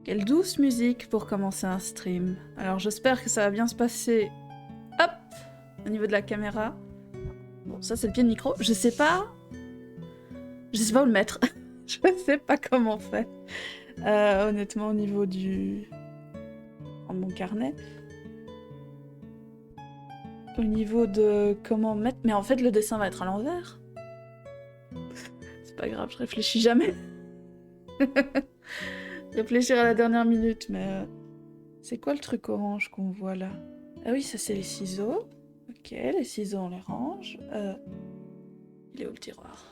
Quelle douce musique pour commencer un stream. Alors j'espère que ça va bien se passer. Hop, au niveau de la caméra. Bon, ça c'est le pied de micro. Je sais pas où le mettre. Je sais pas comment faire. Honnêtement, au niveau du... de mon carnet. Au niveau de comment mettre... Mais en fait, le dessin va être à l'envers. C'est pas grave, je réfléchis jamais. Réfléchir à la dernière minute, mais... C'est quoi le truc orange qu'on voit là? Ah oui, ça c'est les ciseaux. Ok, les ciseaux on les range. Il est où le tiroir?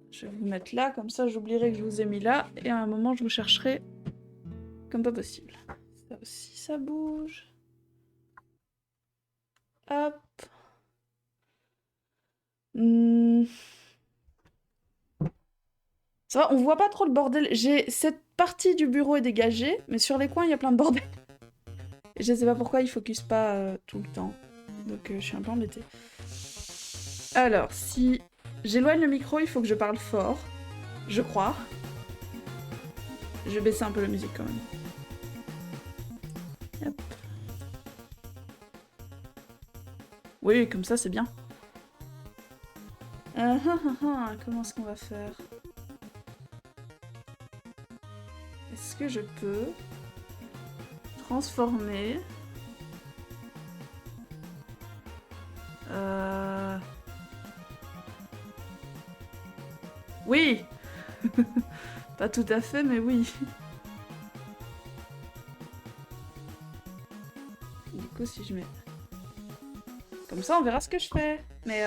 Je vais vous mettre là, comme ça j'oublierai que je vous ai mis là, et à un moment je vous chercherai comme pas possible. Ça aussi ça bouge. Hop. Ça va, on voit pas trop le bordel. Cette partie du bureau est dégagée, mais sur les coins il y a plein de bordel. Et je sais pas pourquoi il focus pas tout le temps. Donc je suis un peu embêtée. Alors, si j'éloigne le micro, il faut que je parle fort. Je crois. Je vais baisser un peu la musique quand même. Hop. Oui, comme ça c'est bien. Comment est-ce qu'on va faire? Est-ce que je peux transformer... Oui. Pas tout à fait, mais oui. Du coup, si je mets... Comme ça, on verra ce que je fais. Mais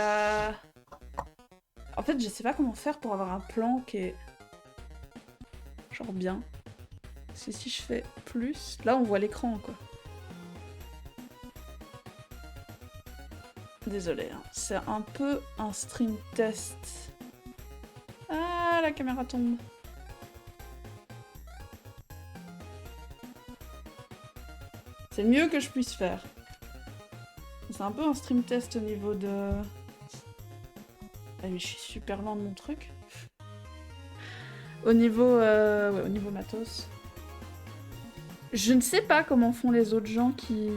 en fait, je sais pas comment faire pour avoir un plan qui est... genre bien. Parce que si je fais plus... Là, on voit l'écran, quoi. Désolée, hein. C'est un peu un stream test. Ah, la caméra tombe. C'est le mieux que je puisse faire. C'est un peu un stream test au niveau de... Ah mais je suis super lent de mon truc. Au niveau... ouais, au niveau matos. Je ne sais pas comment font les autres gens qui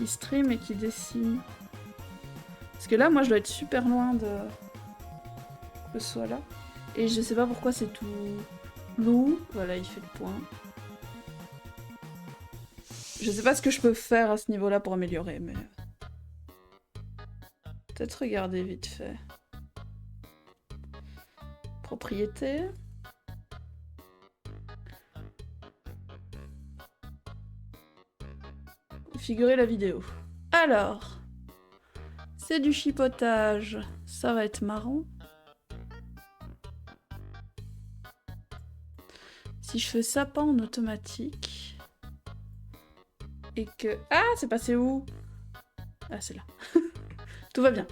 streament et qui dessinent. Parce que là, moi, je dois être super loin de... que ce soit là. Et je sais pas pourquoi c'est tout flou. Voilà, il fait le point. Je sais pas ce que je peux faire à ce niveau-là pour améliorer, mais... Peut-être regarder vite fait. Propriété. Configurer la vidéo. Alors... C'est du chipotage. Ça va être marrant. Si je fais ça pas en automatique... Et que... Ah, c'est passé où? Ah, c'est là. Tout va bien.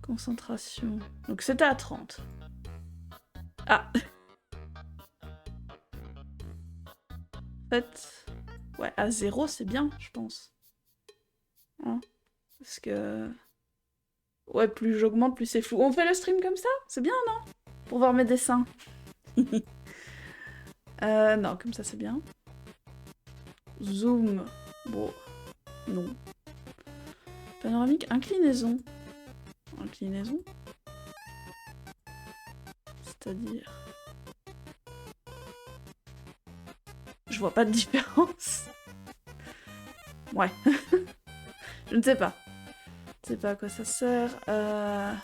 Concentration. Donc c'était à 30. Ah. En fait... Ouais, à 0, c'est bien, je pense. Hein? Parce que... Ouais, plus j'augmente, plus c'est flou. On fait le stream comme ça? C'est bien, non? Pour voir mes dessins. Non, comme ça, c'est bien. Zoom. Bon, non. Panoramique, inclinaison. Inclinaison? C'est-à-dire... Je vois pas de différence. Ouais. Je ne sais pas. Je ne sais pas à quoi ça sert. Ah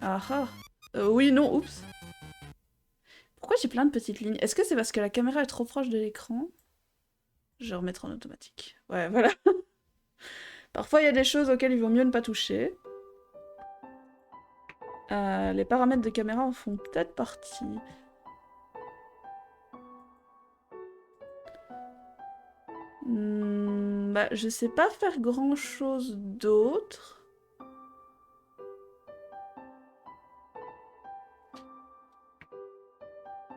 ah. Oui, non, oups. Pourquoi j'ai plein de petites lignes? Est-ce que c'est parce que la caméra est trop proche de l'écran? Je vais remettre en automatique. Ouais, voilà. Parfois, il y a des choses auxquelles il vaut mieux ne pas toucher. Les paramètres de caméra en font peut-être partie. Bah, je sais pas faire grand-chose d'autre.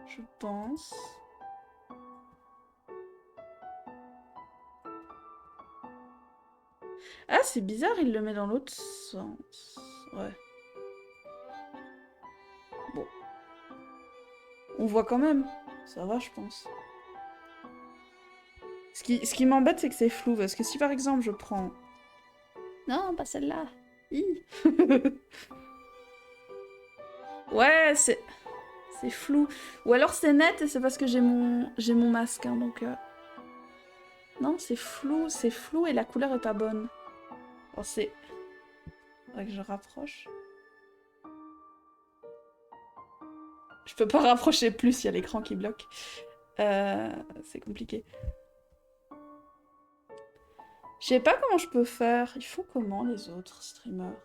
Je pense. Ah, c'est bizarre, il le met dans l'autre sens. Ouais. Bon. On voit quand même. Ça va, je pense. Ce qui m'embête, c'est que c'est flou. Parce que si par exemple je prends... Non, pas celle-là. Ouais, c'est flou. Ou alors c'est net et c'est parce que j'ai mon masque. Hein, donc... Non, c'est flou et la couleur est pas bonne. Alors c'est... Faudrait que je rapproche. Je peux pas rapprocher plus, il y a l'écran qui bloque. C'est compliqué. Je sais pas comment je peux faire. Ils font comment les autres streamers?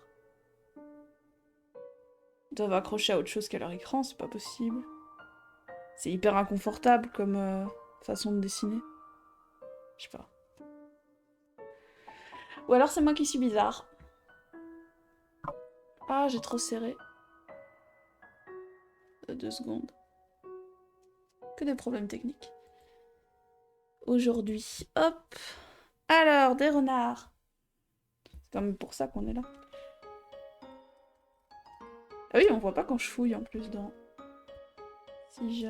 Ils doivent accrocher à autre chose qu'à leur écran, c'est pas possible. C'est hyper inconfortable comme façon de dessiner. Je sais pas. Ou alors c'est moi qui suis bizarre. Ah, j'ai trop serré. 2 secondes. Que des problèmes techniques. Aujourd'hui. Hop. Alors, des renards. C'est quand même pour ça qu'on est là. Ah oui, on voit pas quand je fouille en plus dans... Si je...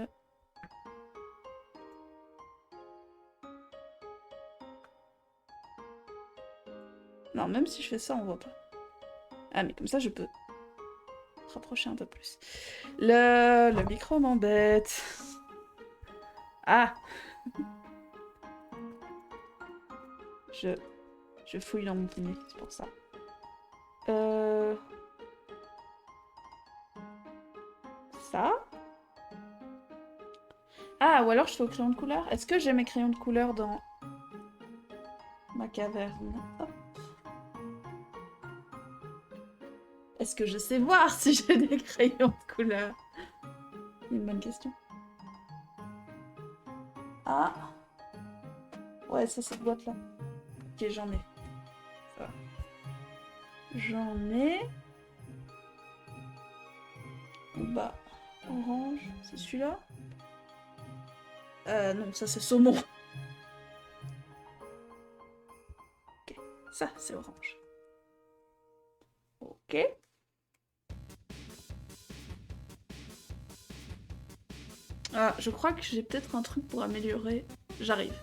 Non, même si je fais ça, on voit pas. Ah, mais comme ça, je peux se rapprocher un peu plus. Le micro m'embête. Ah. Je fouille dans mon pied, c'est pour ça. Ça. Ah, ou alors je fais au crayon de couleur. Est-ce que j'ai mes crayons de couleur dans ma caverne? Hop. Est-ce que je sais voir si j'ai des crayons de couleur? C'est une bonne question. Ah. Ouais, c'est cette boîte-là. Ok, j'en ai. Ça va. J'en ai. Bah, orange. C'est celui-là? Non, ça c'est saumon. Ok, ça c'est orange. Ok. Ah, je crois que j'ai peut-être un truc pour améliorer. J'arrive.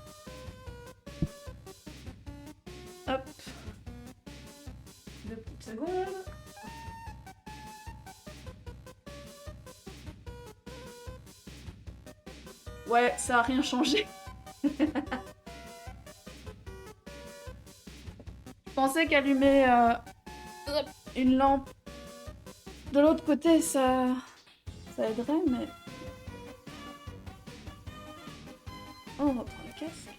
Hop. 2 petites secondes. Ouais, ça a rien changé. Je pensais qu'allumer une lampe de l'autre côté, ça aiderait, mais... Oh, on reprend le casque.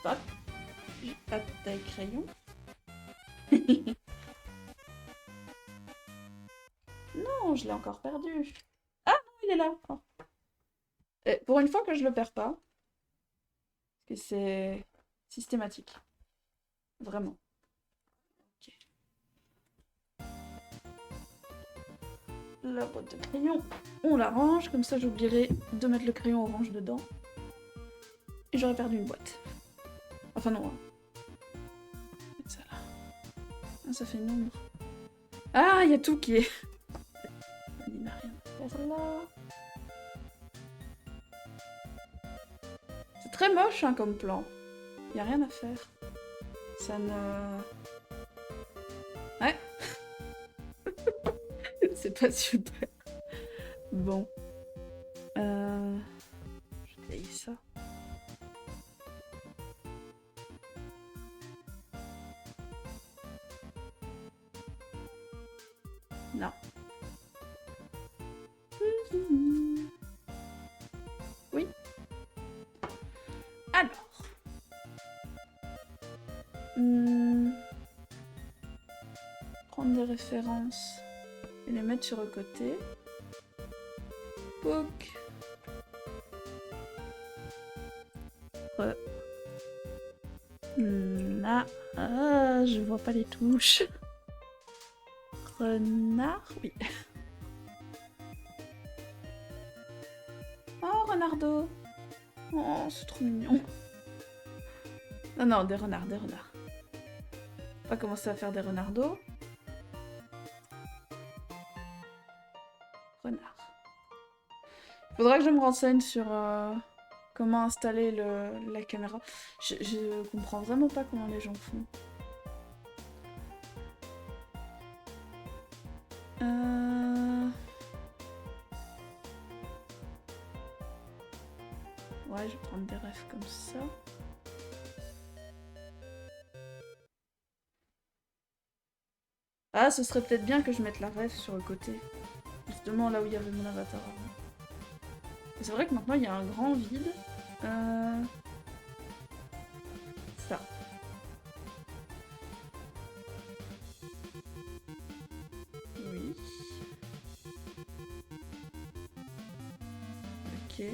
Bah, j'ai pas de taille crayon. Non, je l'ai encore perdu. Ah non, il est là. Oh. Pour une fois que je le perds pas. Parce que c'est systématique. Vraiment. Ok. La boîte de crayon, on la range. Comme ça, j'oublierai de mettre le crayon orange dedans. Et j'aurais perdu une boîte. Enfin non. Ça là. Ah, ça fait une ombre. Ah, il y a tout qui est... Il n'a rien à faire là. C'est très moche hein, comme plan. Il n'y a rien à faire. Ça ne... Ouais. C'est pas super. Bon. Je vais ça. Non. Oui. Alors. Prendre des références et les mettre sur le côté. Poc. Là. Ah, je vois pas les touches. Renard, oui. Oh, Renardo. Oh, c'est trop mignon. Non, non, des renards, des renards. On va commencer à faire des renardos. Renard. Faudra que je me renseigne sur comment installer la caméra. Je comprends vraiment pas comment les gens font. Ouais, je vais prendre des refs comme ça. Ah, ce serait peut-être bien que je mette la ref sur le côté. Justement là où il y avait mon avatar avant. C'est vrai que maintenant il y a un grand vide. Ça. Oui. Ok.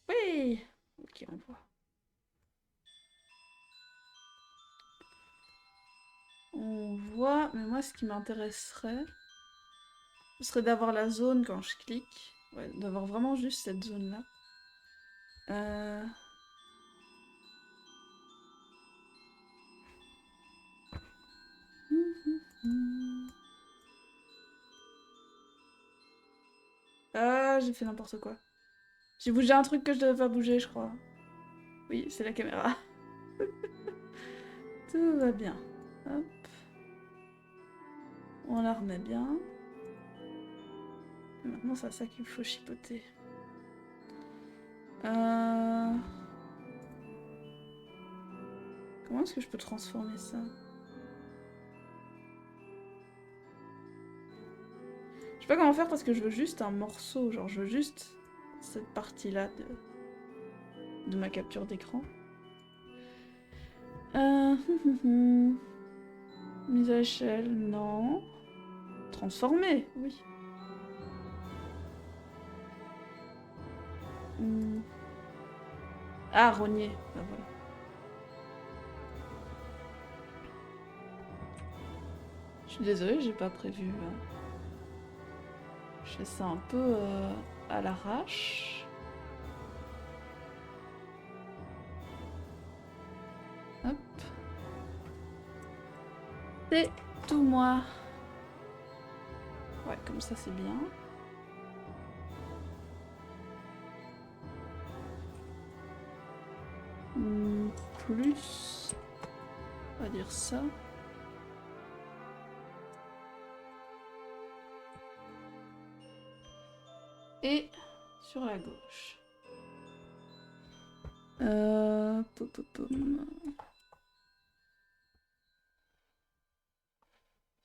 Oui. Ok, on voit. On voit, mais moi ce qui m'intéresserait, ce serait d'avoir la zone quand je clique. Ouais, d'avoir vraiment juste cette zone-là. Ah, j'ai fait n'importe quoi. J'ai bougé un truc que je devais pas bouger, je crois. Oui, c'est la caméra. Tout va bien. Hop. On la remet bien. Et maintenant, c'est à ça qu'il faut chipoter. Comment est-ce que je peux transformer ça? Je sais pas comment faire parce que je veux juste un morceau. Genre, je veux juste cette partie-là de ma capture d'écran. Mise à échelle, non. Transformer, oui. Ah, rogner. Ah, voilà. Je suis désolée, j'ai pas prévu. Je fais ça un peu à l'arrache. Hop. C'est tout moi. Ouais, comme ça c'est bien. Plus. On va dire ça. Et sur la gauche.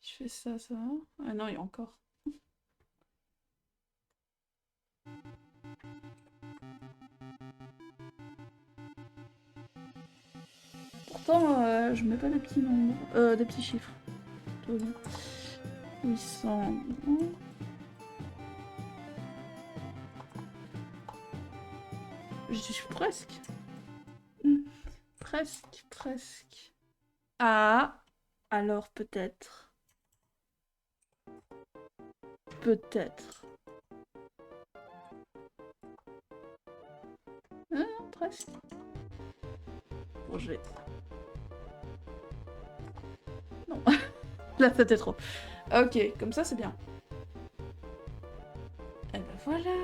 Je fais ça, ça. Ah non, il y a encore. Pourtant, je mets pas de petits nombres, des petits chiffres. Tout va bien. 800. Je suis presque. Presque, presque. Ah, alors peut-être. Peut-être. Ah, presque. Bon, je vais... Non. Là, c'était trop. Ok, comme ça, c'est bien. Et ben voilà.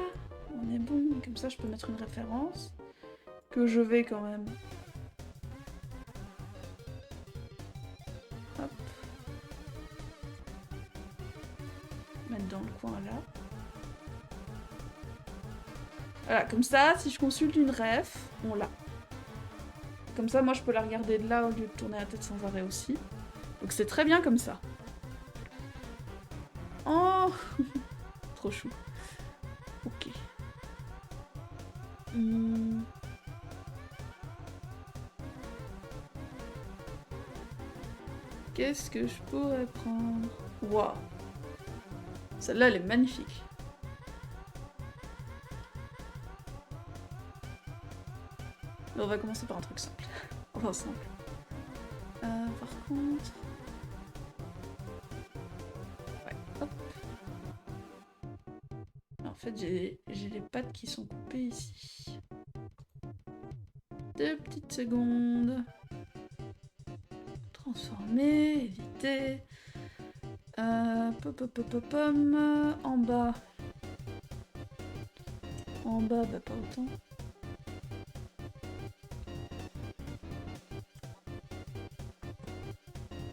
On est bon. Comme ça, je peux mettre une référence. Que je vais quand même... Hop. Mettre dans le coin là. Voilà, comme ça, si je consulte une ref, on l'a. Comme ça, moi, je peux la regarder de là au lieu de tourner la tête sans arrêt aussi. Donc c'est très bien comme ça. Oh trop chou. Ok. Qu'est-ce que je pourrais prendre? Waouh. Celle-là, elle est magnifique. On va commencer par un truc simple. Enfin, simple. Par contre... Ouais, hop. En fait, j'ai les pattes qui sont coupées ici. 2 petites secondes. Transformer, éviter. Pom. En bas. En bas, bah pas autant.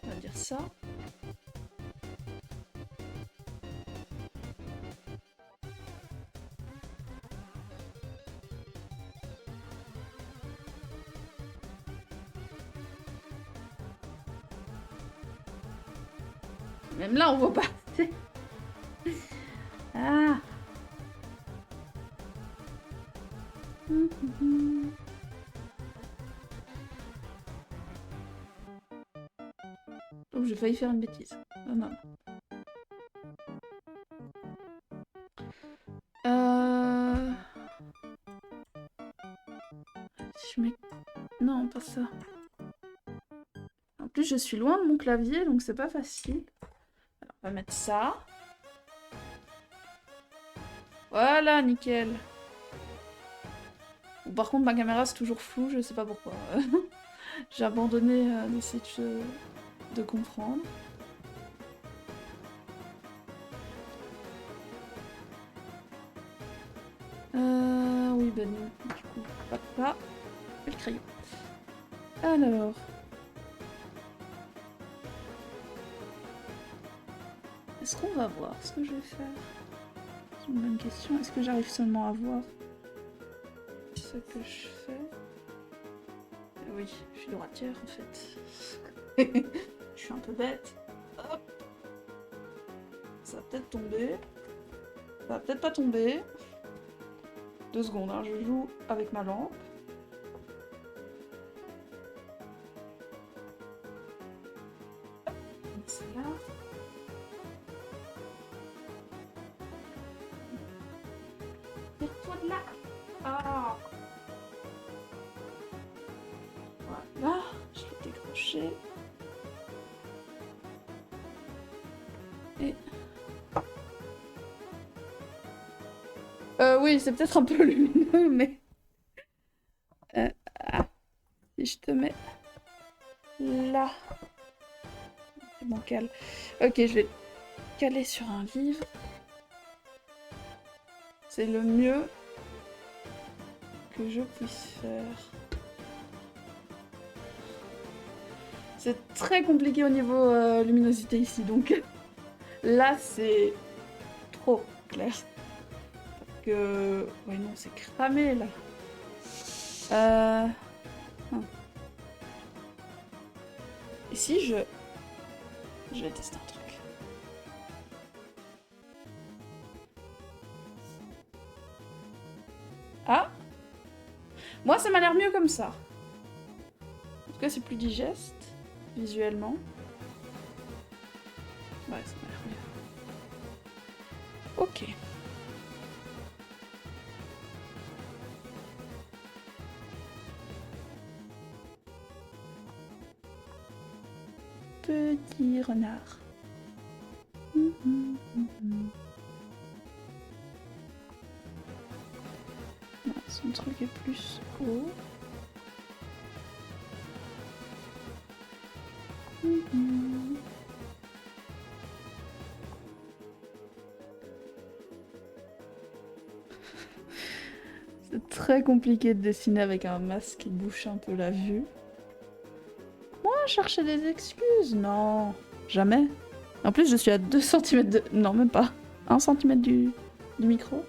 On va dire ça. Même là, on voit pas. Ah. Oh, j'ai failli faire une bêtise. Oh non. Si je mets... Non, pas ça. En plus, je suis loin de mon clavier, donc c'est pas facile. Alors, on va mettre ça. Voilà, nickel. Bon, par contre, ma caméra, c'est toujours flou, je sais pas pourquoi. J'ai abandonné d'essayer de comprendre. Oui, ben non. Du coup, pas le crayon. Alors... Est-ce qu'on va voir ce que je vais faire? C'est une bonne question. Est-ce que j'arrive seulement à voir ce que je fais? Oui, je suis droitière en fait. Je suis un peu bête. Hop. Ça va peut-être tomber. Ça va peut-être pas tomber. 2 secondes, hein, je joue avec ma lampe. C'est là. Tire-toi de là. Ah. Voilà, je l'ai décroché. Et... oui, c'est peut-être un peu lumineux, mais... si je te mets... là... C'est bancal. Ok, je vais caler sur un livre. C'est le mieux que je puisse faire. C'est très compliqué au niveau luminosité ici, donc là c'est trop clair. Parce que... ouais non, c'est cramé là. Et si je... Je vais tester un truc. Ah! Moi ça m'a l'air mieux comme ça. En tout cas c'est plus digeste, visuellement. Ouais, ça m'a l'air mieux. Ok. Petit renard. Non, son truc est plus haut. C'est très compliqué de dessiner avec un masque qui bouche un peu la vue. Moi, chercher des excuses? Non, jamais. En plus, je suis à 2 cm de... Non, même pas. 1 cm du micro.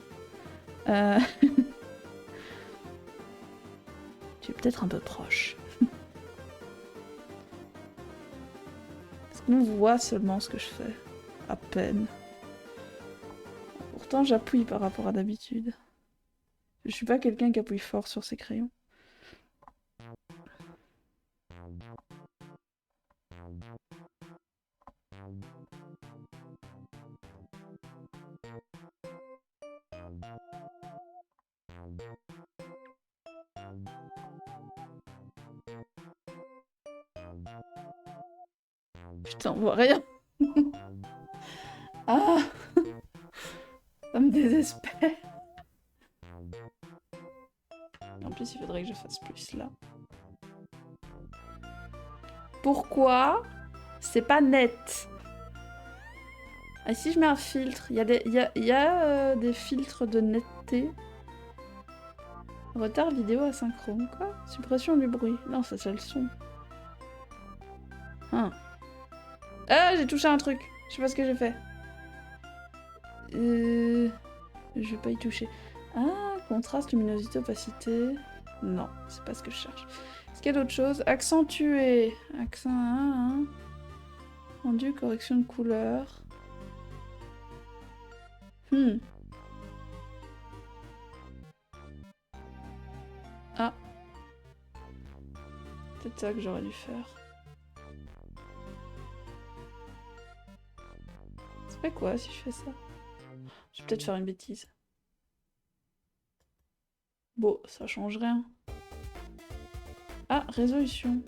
Tu es peut-être un peu proche. Est-ce qu'on voit seulement ce que je fais? À peine. Pourtant, j'appuie par rapport à d'habitude. Je suis pas quelqu'un qui appuie fort sur ses crayons. Putain, on voit rien. Ah, ça me désespère. En plus, il faudrait que je fasse plus là. Pourquoi c'est pas net? Ah, si je mets un filtre, il y a des filtres de netteté. Retard vidéo asynchrone, quoi? Suppression du bruit. Non, ça c'est le son. Ah, j'ai touché un truc. Je sais pas ce que j'ai fait. Je vais pas y toucher. Ah, contraste, luminosité, opacité. Non, c'est pas ce que je cherche. Est-ce qu'il y a d'autres choses? Accentuer. Accent 1. Rendu, correction de couleur. Ah. Peut-être ça que j'aurais dû faire. Ça fait quoi si je fais ça? Je vais peut-être faire une bêtise. Bon, ça change rien. Ah, résolution.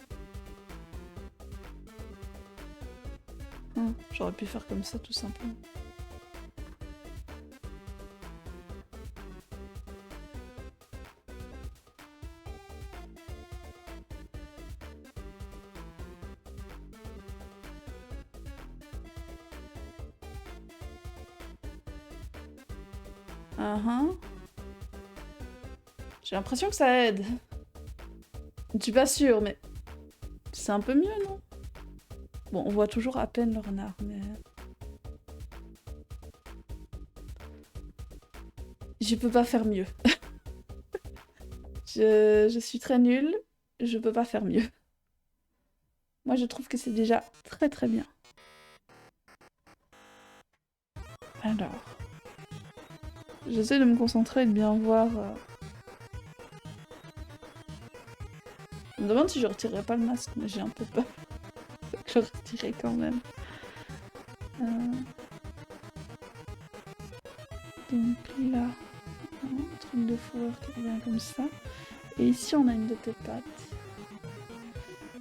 J'aurais pu faire comme ça tout simplement. J'ai l'impression que ça aide. Je suis pas sûre, mais c'est un peu mieux, non? Bon, on voit toujours à peine le renard, mais... Je peux pas faire mieux. Je suis très nulle, je peux pas faire mieux. Moi, je trouve que c'est déjà très très bien. Alors... J'essaie de me concentrer et de bien voir... Je me demande si je retirerai pas le masque, mais j'ai un peu peur. Que je retirerai quand même. Donc là, un truc de fourrure qui revient comme ça. Et ici, on a une de tes pattes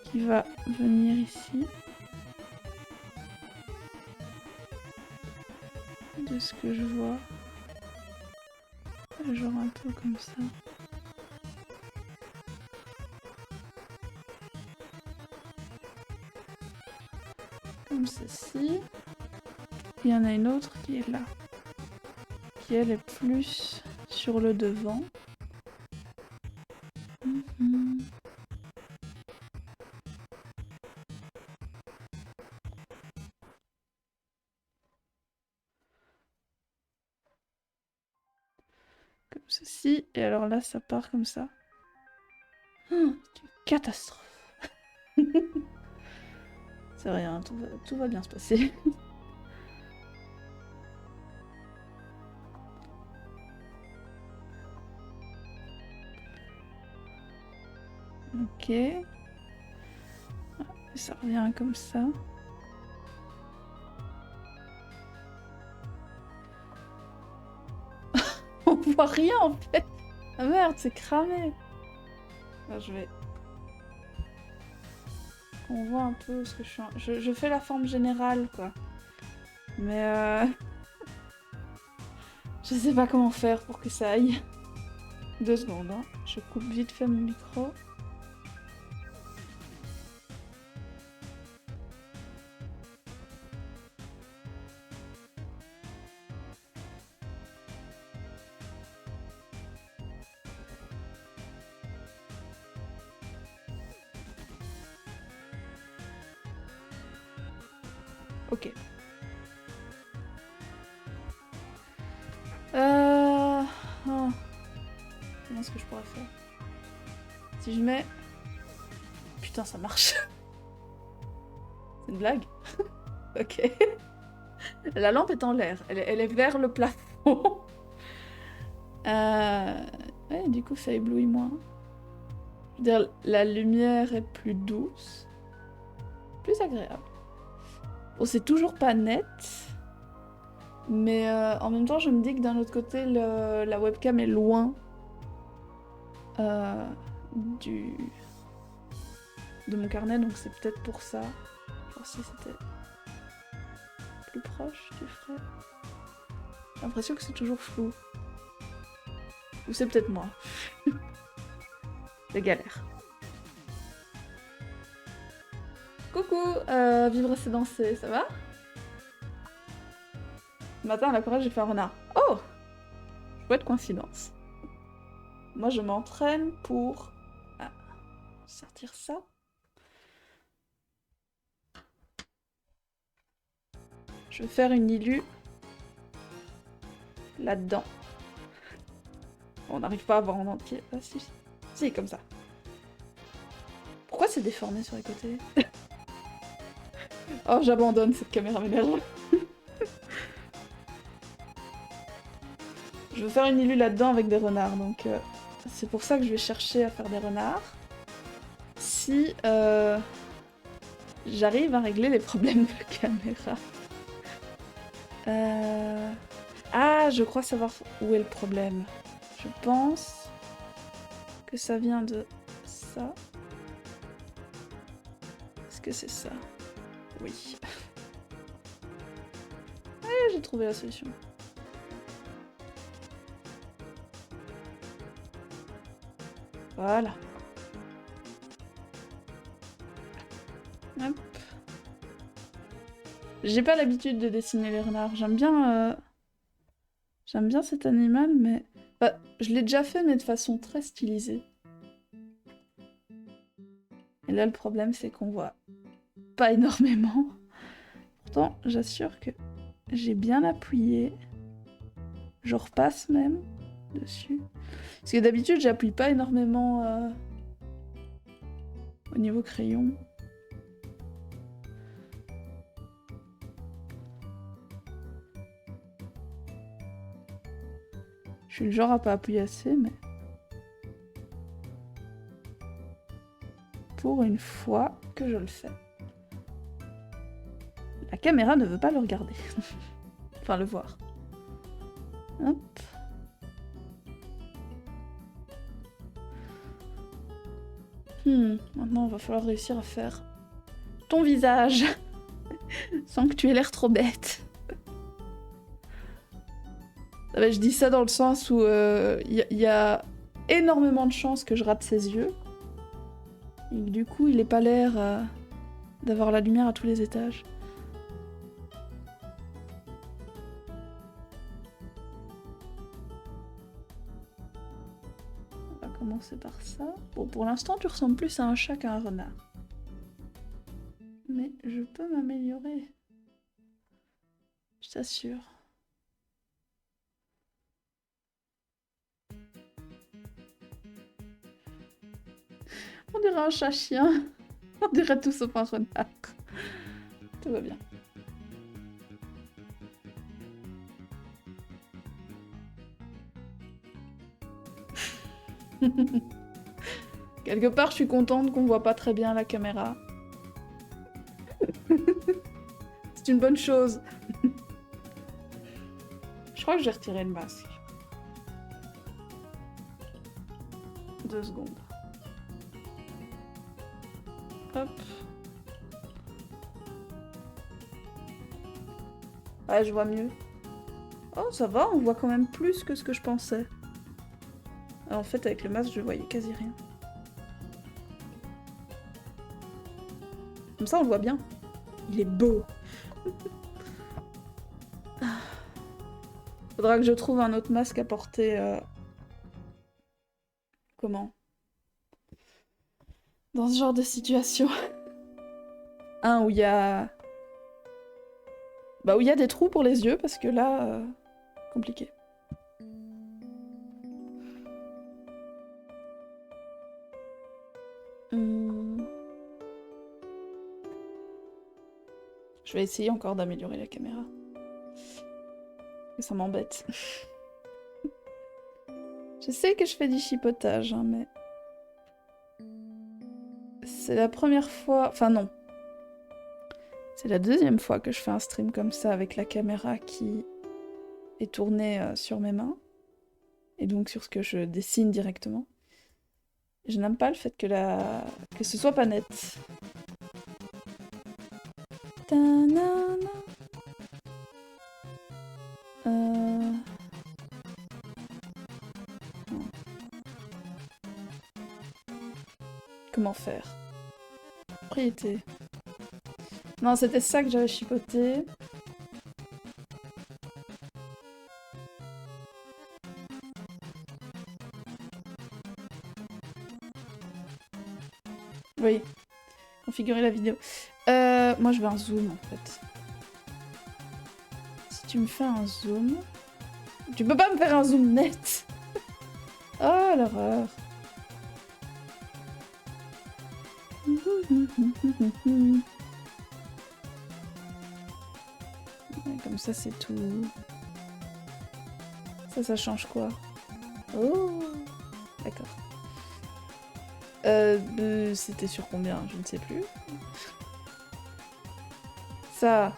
qui va venir ici. De ce que je vois. Genre un peu comme ça. Comme ceci. Il y en a une autre qui est là. Qui elle est plus sur le devant. Comme ceci. Et alors là, ça part comme ça. C'est une catastrophe. C'est rien, tout va bien se passer. Ok. Ça revient comme ça. On voit rien en fait. Ah merde, c'est cramé. Là, je vais... On voit un peu ce que je suis... Je fais la forme générale, quoi. Mais je sais pas comment faire pour que ça aille. 2 secondes, hein. Je coupe vite fait mon micro. Ok. Comment est-ce que je pourrais faire? Si je mets... Putain, ça marche. C'est une blague? Ok. La lampe est en l'air. Elle est vers le plafond. Ouais, du coup, ça éblouit moins. Je veux dire, la lumière est plus douce. Plus agréable. Bon, c'est toujours pas net. Mais en même temps, je me dis que d'un autre côté, la webcam est loin de mon carnet, donc c'est peut-être pour ça. Genre, si c'était plus proche du frais. J'ai l'impression que c'est toujours flou. Ou c'est peut-être moi. Je galère. Coucou, vivre c'est danser, ça va? Ce matin à la chorale j'ai fait un renard. Oh! Chouette coïncidence. Moi je m'entraîne pour... Ah, sortir ça. Je vais faire une illu là-dedans. On n'arrive pas à voir en entier. Ah si, si, comme ça. Pourquoi c'est déformé sur les côtés? Oh, j'abandonne, cette caméra m'énerve. Je veux faire une illu là-dedans avec des renards, donc c'est pour ça que je vais chercher à faire des renards. Si j'arrive à régler les problèmes de caméra. Ah, je crois savoir où est le problème. Je pense que ça vient de ça. Est-ce que c'est ça? Oui. Ah, j'ai trouvé la solution. Voilà. Hop. J'ai pas l'habitude de dessiner les renards. J'aime bien cet animal, mais... Bah, je l'ai déjà fait, mais de façon très stylisée. Et là, le problème, c'est qu'on voit pas énormément. Pourtant, j'assure que j'ai bien appuyé. Je repasse même dessus. Parce que d'habitude, j'appuie pas énormément au niveau crayon. Je suis le genre à pas appuyer assez, mais... Pour une fois que je le fais. La caméra ne veut pas le regarder. Enfin, le voir. Hop. Maintenant, il va falloir réussir à faire ton visage. Sans que tu aies l'air trop bête. Je dis ça dans le sens où y a énormément de chances que je rate ses yeux. Et du coup, il n'est pas l'air d'avoir la lumière à tous les étages. On va commencer par ça. Bon, pour l'instant, tu ressembles plus à un chat qu'à un renard. Mais je peux m'améliorer. Je t'assure. On dirait un chat-chien. On dirait tout sauf un renard. Tout va bien. Quelque part, je suis contente qu'on voit pas très bien la caméra. C'est une bonne chose. Je crois que j'ai retiré le masque. 2 secondes. Hop. Ouais, je vois mieux. Oh, ça va, on voit quand même plus que ce que je pensais. Alors, en fait, avec le masque, je voyais quasi rien. Comme ça, on le voit bien. Il est beau. Faudra que je trouve un autre masque à porter... Comment? Dans ce genre de situation. Un où il y a... Bah, où il y a des trous pour les yeux, parce que là... compliqué. Je vais essayer encore d'améliorer la caméra. Et ça m'embête. Je sais que je fais du chipotage, hein, mais... C'est la première fois... Enfin non. C'est la deuxième fois que je fais un stream comme ça avec la caméra qui est tournée sur mes mains. Et donc sur ce que je dessine directement. Je n'aime pas le fait que ce soit pas net. Ta-na-na. Comment faire? Propriété. Non, c'était ça que j'avais chipoté. Oui. Configurer la vidéo. Moi, je veux un zoom, en fait. Si tu me fais un zoom... Tu peux pas me faire un zoom net. Oh, l'horreur. Ouais, comme ça, c'est tout. Ça change quoi? Oh, d'accord. C'était sur combien? Je ne sais plus. Ça...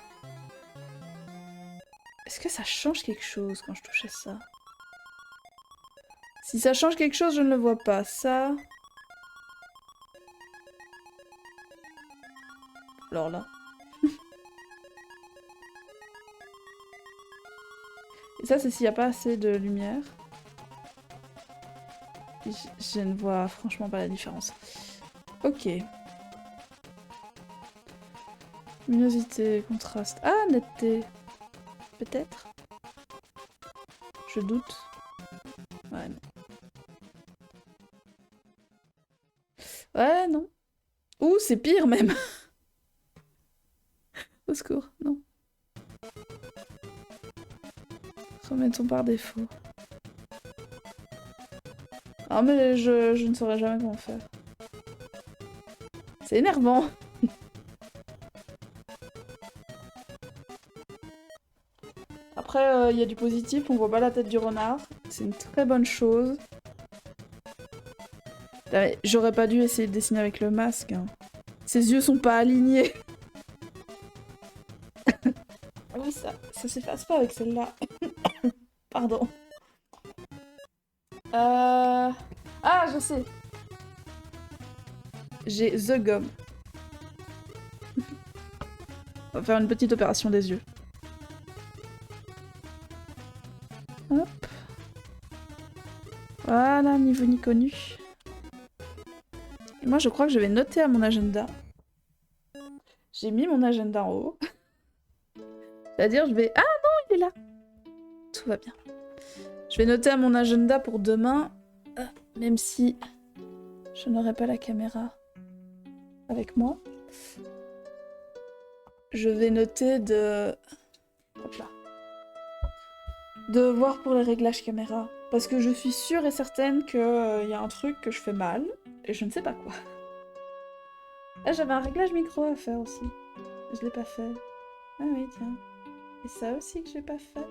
Est-ce que ça change quelque chose quand je touche à ça? Si ça change quelque chose, je ne le vois pas. Ça... Alors là... Et ça, c'est s'il n'y a pas assez de lumière. Je ne vois franchement pas la différence. Ok. Luminosité, contraste... Ah, netteté. Peut-être. Je doute. Ouais, non. Ouais, non. Ouh, c'est pire même. Au secours, non. Remettons par défaut. Ah mais je ne saurais jamais comment faire. C'est énervant. Après, il y a du positif, on voit pas la tête du renard. C'est une très bonne chose. J'aurais pas dû essayer de dessiner avec le masque. Hein. Ses yeux sont pas alignés. Ah oui, ça s'efface pas avec celle-là. Pardon. Ah, je sais. J'ai The Gomme. On va faire une petite opération des yeux. Hop. Voilà, niveau ni connu. Et moi, je crois que je vais noter à mon agenda. J'ai mis mon agenda en haut. C'est-à-dire, je vais... Ah non, il est là. Tout va bien. Je vais noter à mon agenda pour demain, même si je n'aurai pas la caméra avec moi. Je vais noter de... Hop là. De voir pour les réglages caméra. Parce que je suis sûre et certaine qu'il y a un truc que je fais mal, et je ne sais pas quoi. Ah, j'avais un réglage micro à faire aussi. Je l'ai pas fait. Ah oui, tiens. Et ça aussi que j'ai pas fait.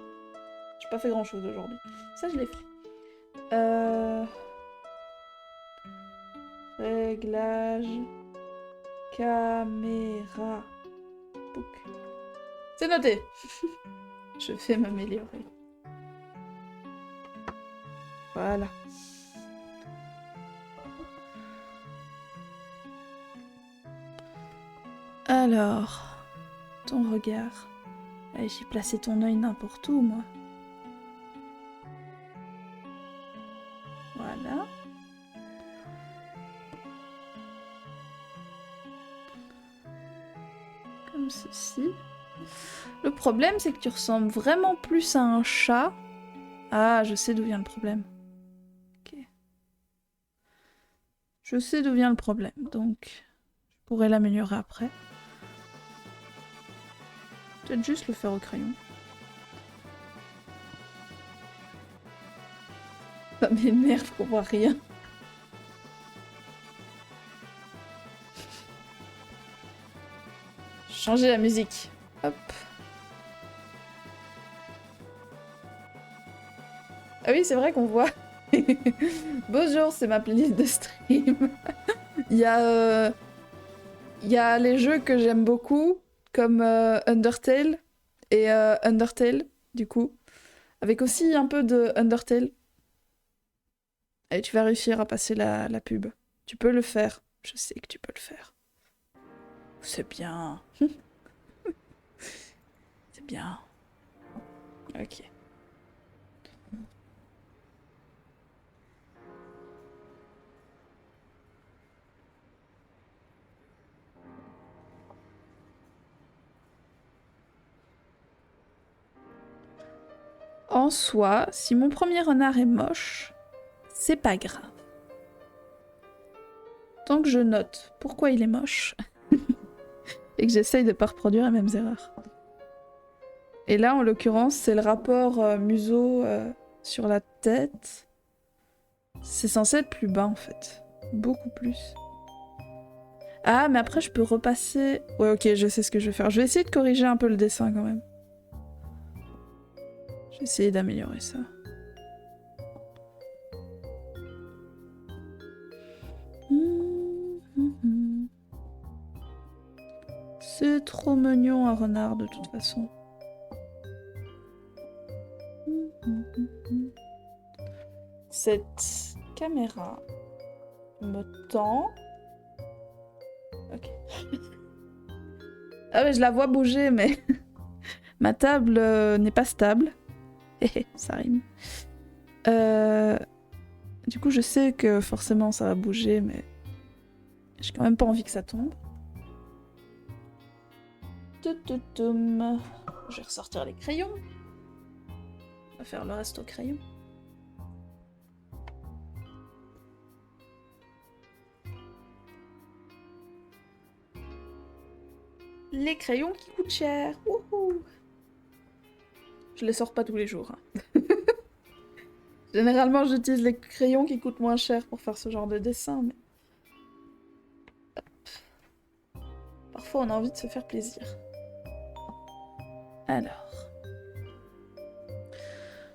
J'ai pas fait grand chose aujourd'hui. Ça, je l'ai fait. Réglage caméra. Book. C'est noté. Je vais m'améliorer. Voilà. Alors, ton regard. Allez, j'ai placé ton œil n'importe où, moi. Voilà. Comme ceci. Le problème, c'est que tu ressembles vraiment plus à un chat. Ah, je sais d'où vient le problème. Ok. Je sais d'où vient le problème, donc je pourrais l'améliorer après. Peut-être juste le faire au crayon. Ça m'énerve qu'on voit rien. Changer la musique. Hop. Ah oui, c'est vrai qu'on voit. Bonjour, c'est ma playlist de stream. Il y a les jeux que j'aime beaucoup, comme Undertale et Undertale, du coup. Avec aussi un peu de Undertale. Et tu vas réussir à passer la pub. Tu peux le faire. Je sais que tu peux le faire. C'est bien. C'est bien. Ok. En soi, si mon premier renard est moche, c'est pas grave. Tant que je note pourquoi il est moche et que j'essaye de pas reproduire les mêmes erreurs. Et là, en l'occurrence, c'est le rapport museau sur la tête. C'est censé être plus bas en fait. Beaucoup plus. Ah, mais après, je peux repasser... Ouais, ok, je sais ce que je vais faire. Je vais essayer de corriger un peu le dessin quand même. Je vais essayer d'améliorer ça. C'est trop mignon un renard de toute façon. Cette caméra me tend. Ok. Ah mais je la vois bouger mais ma table n'est pas stable. Ça rime. Du coup je sais que forcément ça va bouger mais j'ai quand même pas envie que ça tombe. Je vais ressortir les crayons. On va faire le reste au crayon. Les crayons qui coûtent cher. Wouhou. Je les sors pas tous les jours. Hein. Généralement, j'utilise les crayons qui coûtent moins cher pour faire ce genre de dessin, mais... Parfois, on a envie de se faire plaisir. Alors...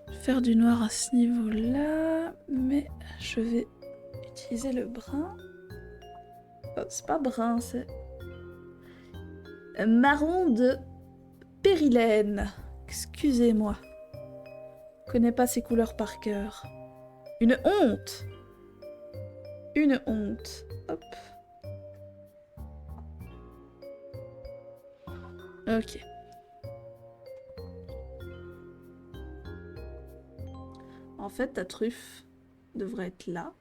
Je vais faire du noir à ce niveau-là, mais je vais utiliser le brun. Oh, c'est pas brun, c'est... marron de périlène. Excusez-moi. Je connais pas ces couleurs par cœur. Une honte. Une honte. Hop. Ok. En fait, ta truffe devrait être là.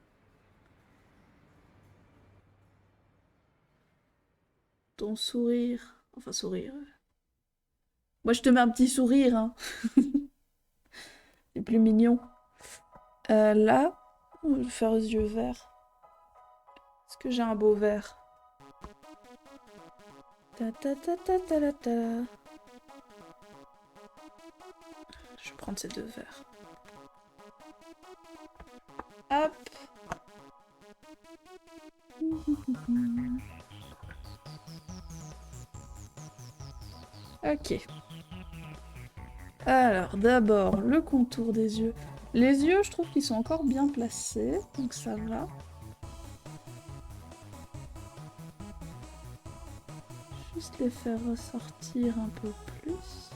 Ton sourire... Enfin, sourire... Moi, je te mets un petit sourire, hein. C'est plus mignon. Là, je vais faire aux yeux verts. Est-ce que j'ai un beau vert? Ta ta ta ta ta ta ta. Je vais prendre ces deux verres. Hop. Ok. Alors, d'abord, le contour des yeux. Les yeux, je trouve qu'ils sont encore bien placés, donc ça va. Juste les faire ressortir un peu plus.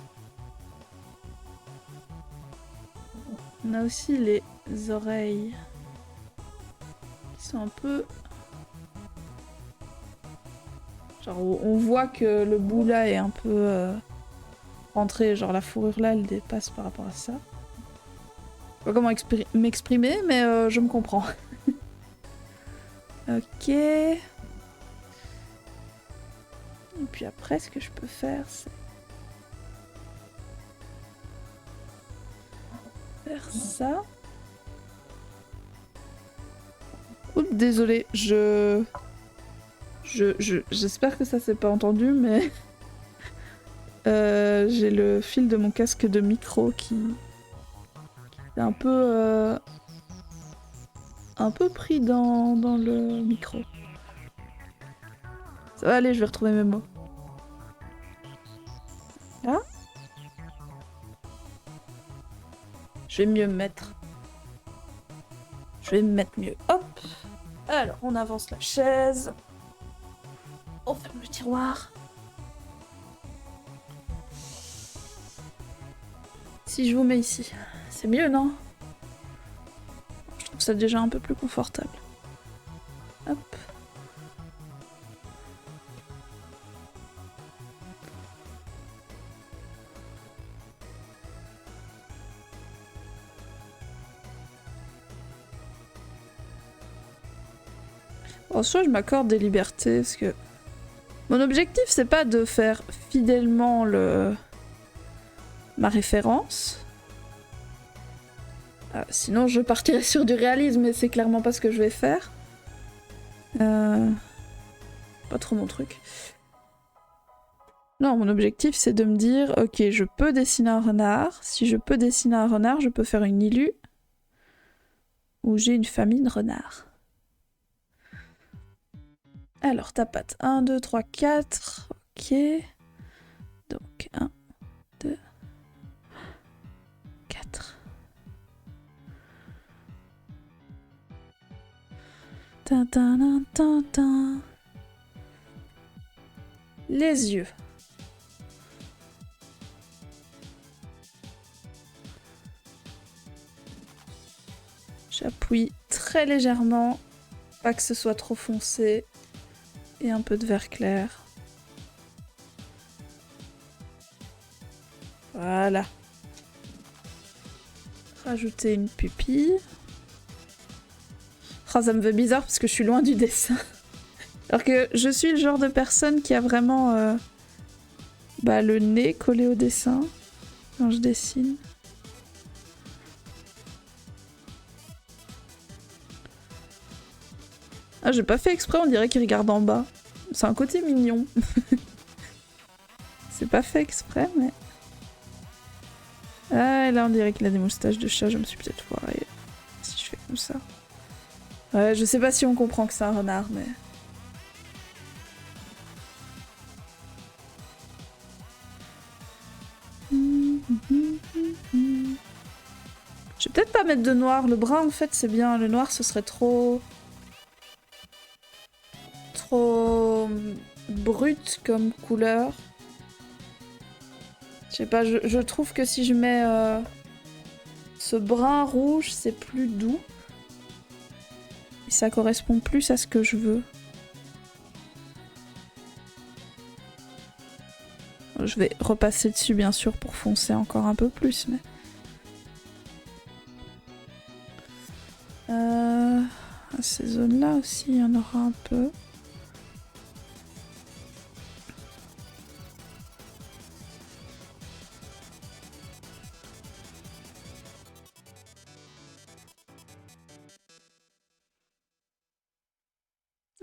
On a aussi les oreilles qui sont un peu... Genre, on voit que le bout là est un peu rentré, genre la fourrure là, elle dépasse par rapport à ça. Je sais pas comment m'exprimer, mais je me comprends. Ok. Et puis après, ce que je peux faire, c'est... faire ça. Oups, désolé, j'espère que ça s'est pas entendu, mais... j'ai le fil de mon casque de micro qui est un peu pris dans le micro. Ça va aller, je vais retrouver mes mots. Là. Je vais mieux me mettre. Je vais me mettre mieux. Hop. Alors, on avance la chaise. On ferme le tiroir. Si je vous mets ici, c'est mieux, non? Je trouve ça déjà un peu plus confortable. Hop. En soi, je m'accorde des libertés parce que mon objectif, c'est pas de faire fidèlement ma référence. Sinon, je partirais sur du réalisme, et c'est clairement pas ce que je vais faire. Pas trop mon truc. Non, mon objectif, c'est de me dire, ok, je peux dessiner un renard. Si je peux dessiner un renard, je peux faire une illu où j'ai une famille de renards. Alors, ta patte. 1, 2, 3, 4. Ok. Donc, 1, 2, 4. Tintin, tintin. Les yeux. J'appuie très légèrement, pas que ce soit trop foncé, et un peu de vert clair. Voilà. Rajouter une pupille. Oh, ça me fait bizarre parce que je suis loin du dessin. Alors que je suis le genre de personne qui a vraiment le nez collé au dessin quand je dessine. Ah, j'ai pas fait exprès, on dirait qu'il regarde en bas. C'est un côté mignon. C'est pas fait exprès, mais... Ah, là on dirait qu'il a des moustaches de chat, je me suis peut-être foirée. Si je fais comme ça. Ouais, je sais pas si on comprend que c'est un renard, mais... Je vais peut-être pas mettre de noir. Le brun, en fait, c'est bien. Le noir, ce serait trop... trop... brut comme couleur. Je sais pas, je trouve que si je mets ce brun rouge, c'est plus doux. Et ça correspond plus à ce que je veux. Je vais repasser dessus, bien sûr, pour foncer encore un peu plus, mais... à ces zones-là aussi, il y en aura un peu.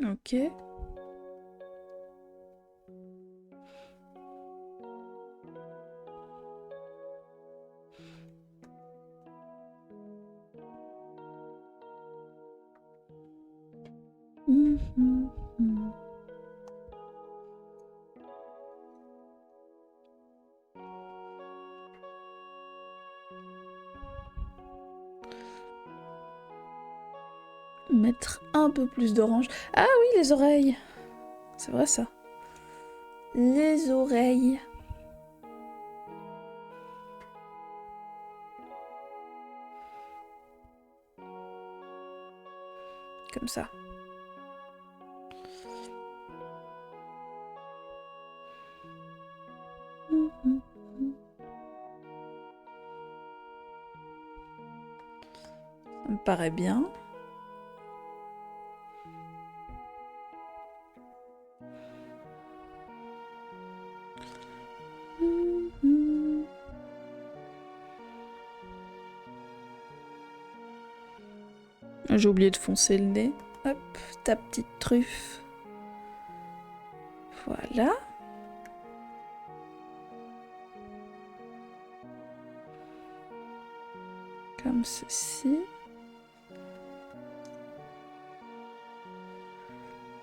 Ok. Mettre un peu plus d'orange. Ah oui, les oreilles. C'est vrai ça. Les oreilles. Comme ça. Ça me paraît bien. J'ai oublié de foncer le nez. Hop, ta petite truffe. Voilà. Comme ceci.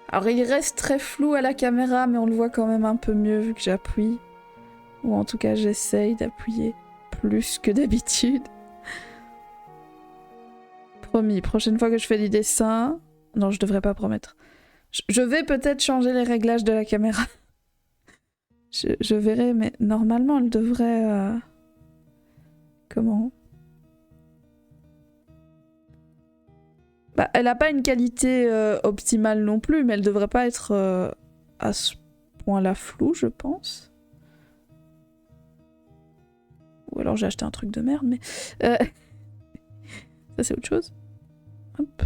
Alors il reste très flou à la caméra, mais on le voit quand même un peu mieux vu que j'appuie. Ou en tout cas j'essaye d'appuyer plus que d'habitude. Promis, prochaine fois que je fais du dessin... Non, je devrais pas promettre. Je vais peut-être changer les réglages de la caméra. Je verrai, mais normalement elle devrait... Comment ? Bah, elle a pas une qualité optimale non plus, mais elle devrait pas être à ce point-là floue, je pense. Ou alors j'ai acheté un truc de merde, mais... ça c'est autre chose. Hop.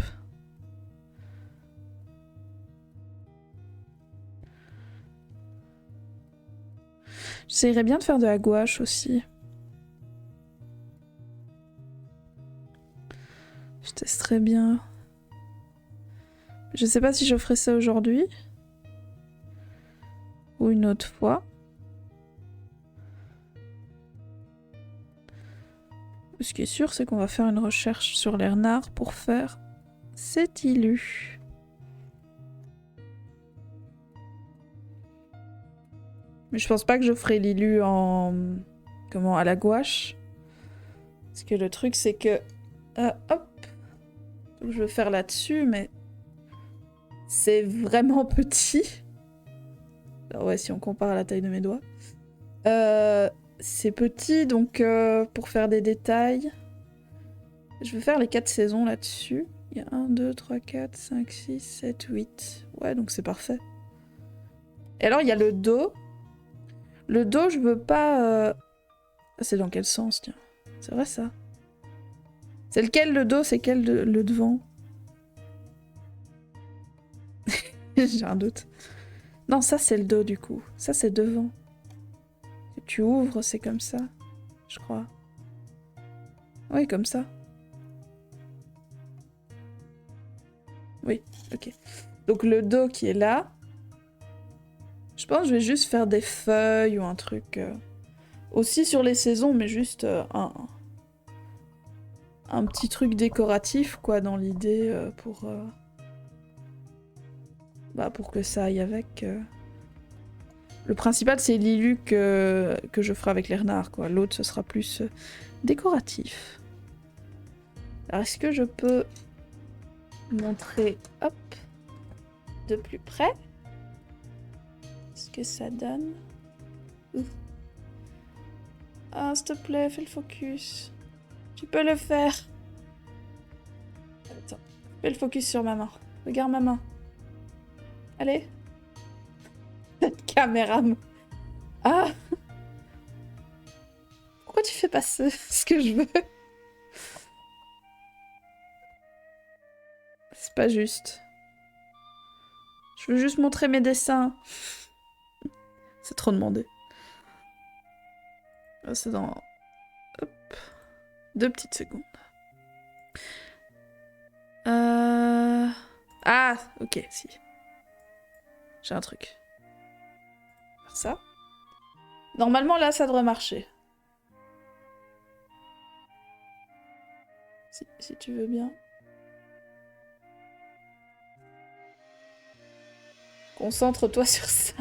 J'essayerais bien de faire de la gouache aussi. Je testerais bien. Je sais pas si je ferai ça aujourd'hui. Ou une autre fois. Ce qui est sûr, c'est qu'on va faire une recherche sur les renards pour faire cet ilu. Mais je pense pas que je ferai l'ilu en... Comment, à la gouache. Parce que le truc, c'est que... hop. Donc, je vais faire là-dessus, mais... C'est vraiment petit. Alors ouais, si on compare à la taille de mes doigts. C'est petit, donc pour faire des détails... Je vais faire les 4 saisons là-dessus. Il y a 1, 2, 3, 4, 5, 6, 7, 8. Ouais, donc c'est parfait. Et alors, il y a le dos. Le dos, je veux pas... C'est dans quel sens, tiens? C'est vrai, ça? C'est lequel, le dos? C'est quel, le devant? J'ai un doute. Non, ça, c'est le dos, du coup. Ça, c'est devant. Tu ouvres, c'est comme ça. Je crois. Oui, comme ça. Oui, ok. Donc, le dos qui est là... Je pense que je vais juste faire des feuilles ou un truc... Aussi sur les saisons, mais juste un petit truc décoratif, quoi, dans l'idée pour que ça aille avec. Le principal, c'est l'ilu que je ferai avec les renards, quoi. L'autre, ce sera plus décoratif. Alors, est-ce que je peux montrer, hop, de plus près ce que ça donne? Ouf. Ah, s'il te plaît, fais le focus. Tu peux le faire. Attends. Fais le focus sur ma main. Regarde ma main. Allez. Cette caméra. Ah. Pourquoi tu fais pas ce que je veux? C'est pas juste. Je veux juste montrer mes dessins. C'est trop demandé. C'est dans... Hop. 2 petites secondes. Ah, ok, si. J'ai un truc. Faire ça. Normalement, là, ça devrait marcher. Si tu veux bien. Concentre-toi sur ça.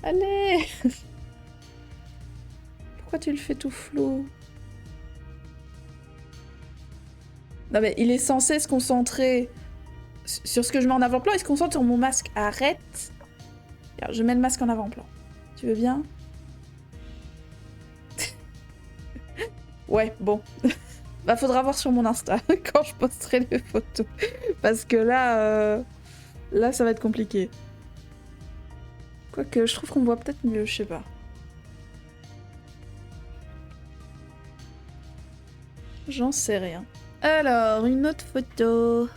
Allez. Pourquoi tu le fais tout flou? Non mais il est censé se concentrer sur ce que je mets en avant-plan, il se concentre sur mon masque. Arrête. Alors, je mets le masque en avant-plan. Tu veux bien? Ouais, bon. Bah faudra voir sur mon Insta quand je posterai les photos. Parce que là, là ça va être compliqué. Quoique je trouve qu'on voit peut-être mieux, je sais pas. J'en sais rien. Alors, une autre photo.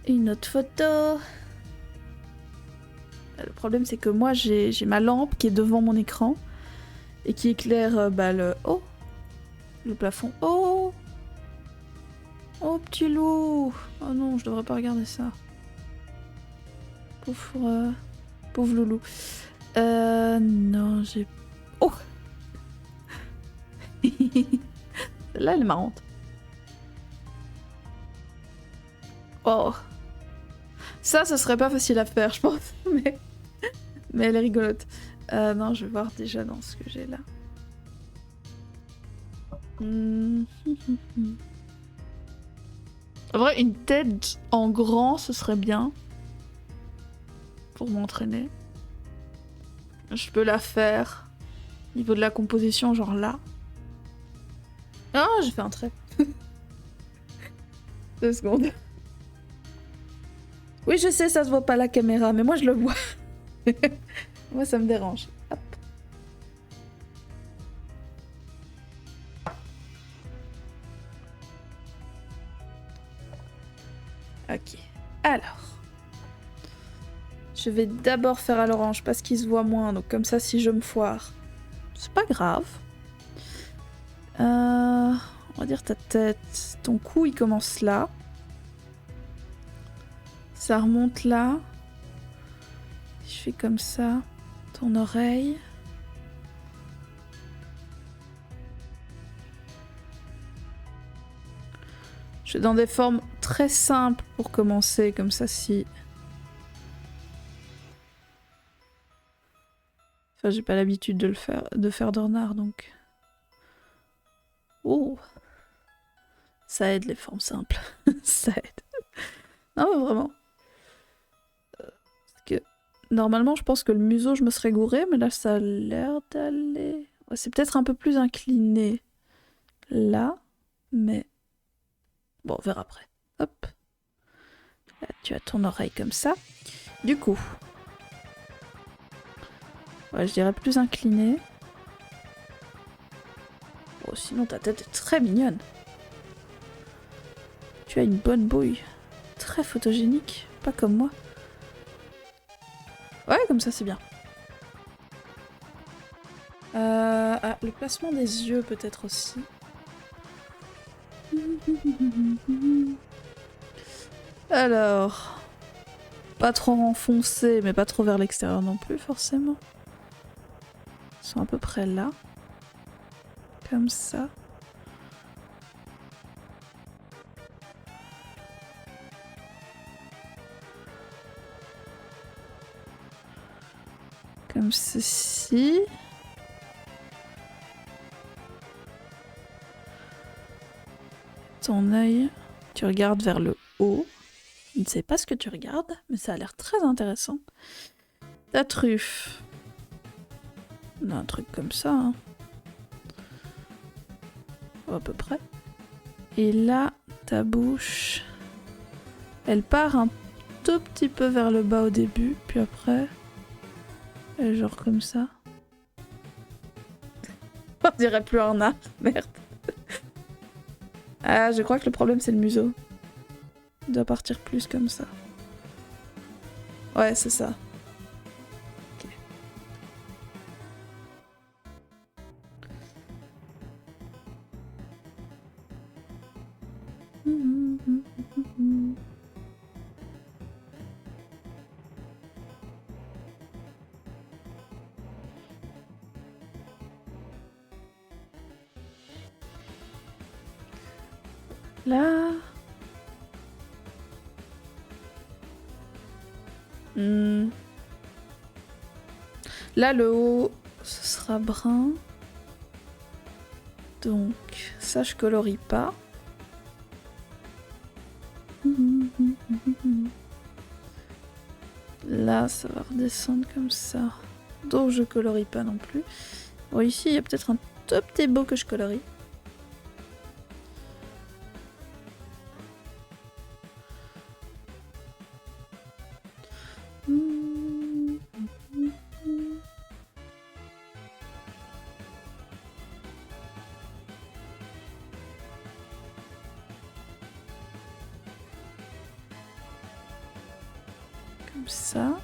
Une autre photo. Le problème, c'est que moi, j'ai ma lampe qui est devant mon écran et qui éclaire le... Oh! Le plafond. Oh! Oh, petit loup! Oh non, je devrais pas regarder ça. Pauvre... Pauvre loulou. Non, j'ai... Oh! Là, elle est marrante. Oh! Ça, ce serait pas facile à faire, je pense, mais elle est rigolote. Non, je vais voir déjà dans ce que j'ai là. En vrai, une tête en grand, ce serait bien. Pour m'entraîner. Je peux la faire. Au niveau de la composition, genre là. Ah, j'ai fait un trait. 2 secondes. Oui, je sais, ça se voit pas à la caméra, mais moi je le vois. Moi, ça me dérange. Hop. Ok. Alors. Je vais d'abord faire à l'orange parce qu'il se voit moins, donc comme ça si je me foire, c'est pas grave. On va dire ta tête. Ton cou il commence là. Ça remonte là. Je fais comme ça. Ton oreille. Je fais dans des formes très simples pour commencer, comme ça si... Enfin, j'ai pas l'habitude de faire de renard, donc... Oh! Ça aide les formes simples. Ça aide. Non, mais vraiment. Parce que normalement, je pense que le museau, je me serais gouré, mais là, ça a l'air d'aller... Ouais, c'est peut-être un peu plus incliné là, mais... Bon, on verra après. Hop. Là, tu as ton oreille comme ça. Du coup... Ouais, je dirais plus incliné. Oh, sinon, ta tête est très mignonne. Tu as une bonne bouille. Très photogénique. Pas comme moi. Ouais, comme ça, c'est bien. Ah, le placement des yeux, peut-être aussi. Alors... Pas trop enfoncé, mais pas trop vers l'extérieur non plus, forcément. Ils sont à peu près là. Comme ça. Comme ceci. Ton œil, tu regardes vers le haut. Je ne sais pas ce que tu regardes, mais ça a l'air très intéressant. Ta truffe. On a un truc comme ça, hein. À peu près. Et là, ta bouche, elle part un tout petit peu vers le bas au début, puis après, elle est genre comme ça. On dirait plus un art, merde. Ah, je crois que le problème c'est le museau. Il doit partir plus comme ça. Ouais, c'est ça. Ok. Là. Là, le haut, ce sera brun. Donc, ça, je colorie pas. Là, ça va redescendre comme ça. Donc, je colorie pas non plus. Bon, ici, il y a peut-être un tout petit bout que je colorie. Comme ça.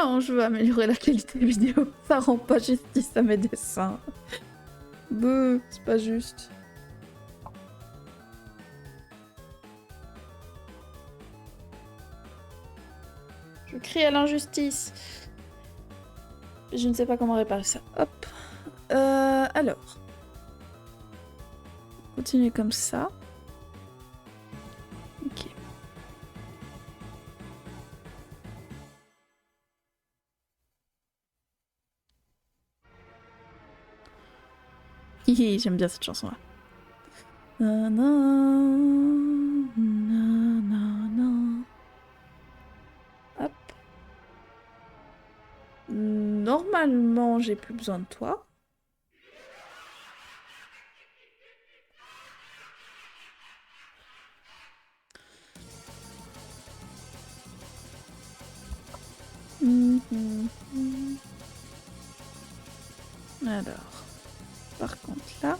Oh, je veux améliorer la qualité vidéo. Ça rend pas justice à mes dessins. Beuh, c'est pas juste. Je crie à l'injustice. Je ne sais pas comment réparer ça. Hop. Alors. Continuer comme ça. Ok. Hihi, j'aime bien cette chanson-là. Hop. Normalement, j'ai plus besoin de toi. Alors, par contre là...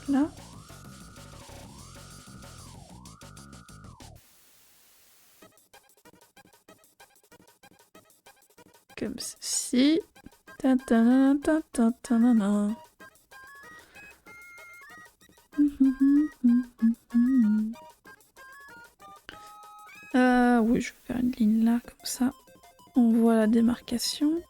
Voilà. Comme ceci. Oui, je vais faire une ligne là, comme ça. On voit la démarcation.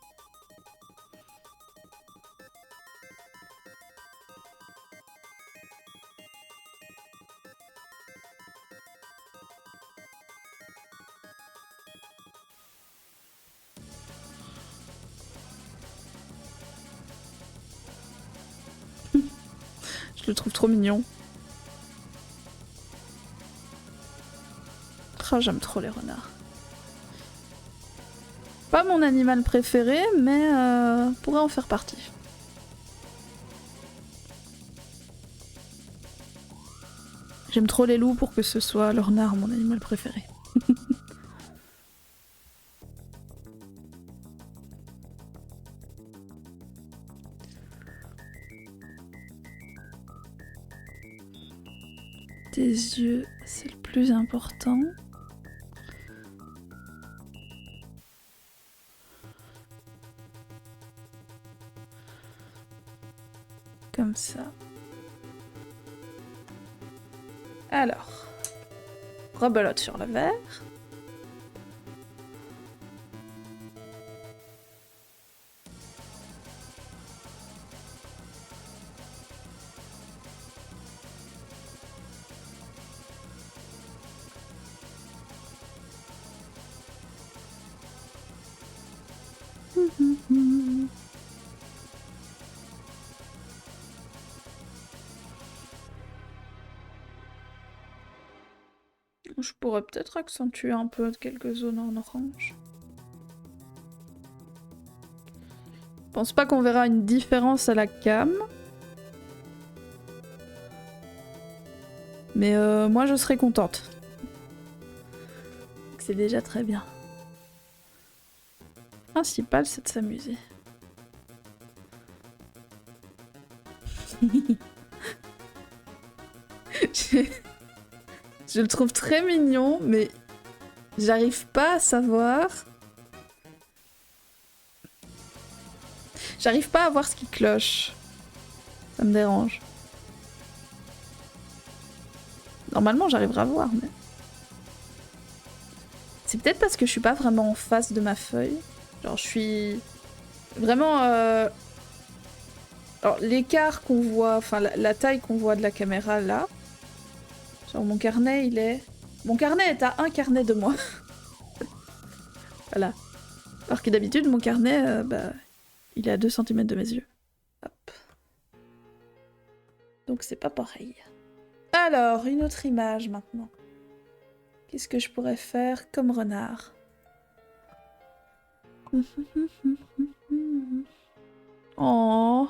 Je le trouve trop mignon. Oh, j'aime trop les renards. Pas mon animal préféré, mais pourrait en faire partie. J'aime trop les loups pour que ce soit le renard mon animal préféré. Tes yeux, c'est le plus important. Comme ça. Alors, rebelote sur le verre. Je pourrais peut-être accentuer un peu quelques zones en orange. Je pense pas qu'on verra une différence à la cam. Mais moi je serais contente. C'est déjà très bien. Le principal c'est de s'amuser. Je le trouve très mignon, mais j'arrive pas à savoir. J'arrive pas à voir ce qui cloche. Ça me dérange. Normalement, j'arriverai à voir, mais... C'est peut-être parce que je suis pas vraiment en face de ma feuille. Genre, je suis... Vraiment... Alors, l'écart qu'on voit... Enfin, la taille qu'on voit de la caméra, là... Genre, mon carnet, il est... Mon carnet est à un carnet de moi. Voilà. Alors que d'habitude, mon carnet, il est à 2 cm de mes yeux. Hop. Donc c'est pas pareil. Alors, une autre image maintenant. Qu'est-ce que je pourrais faire comme renard? Oh.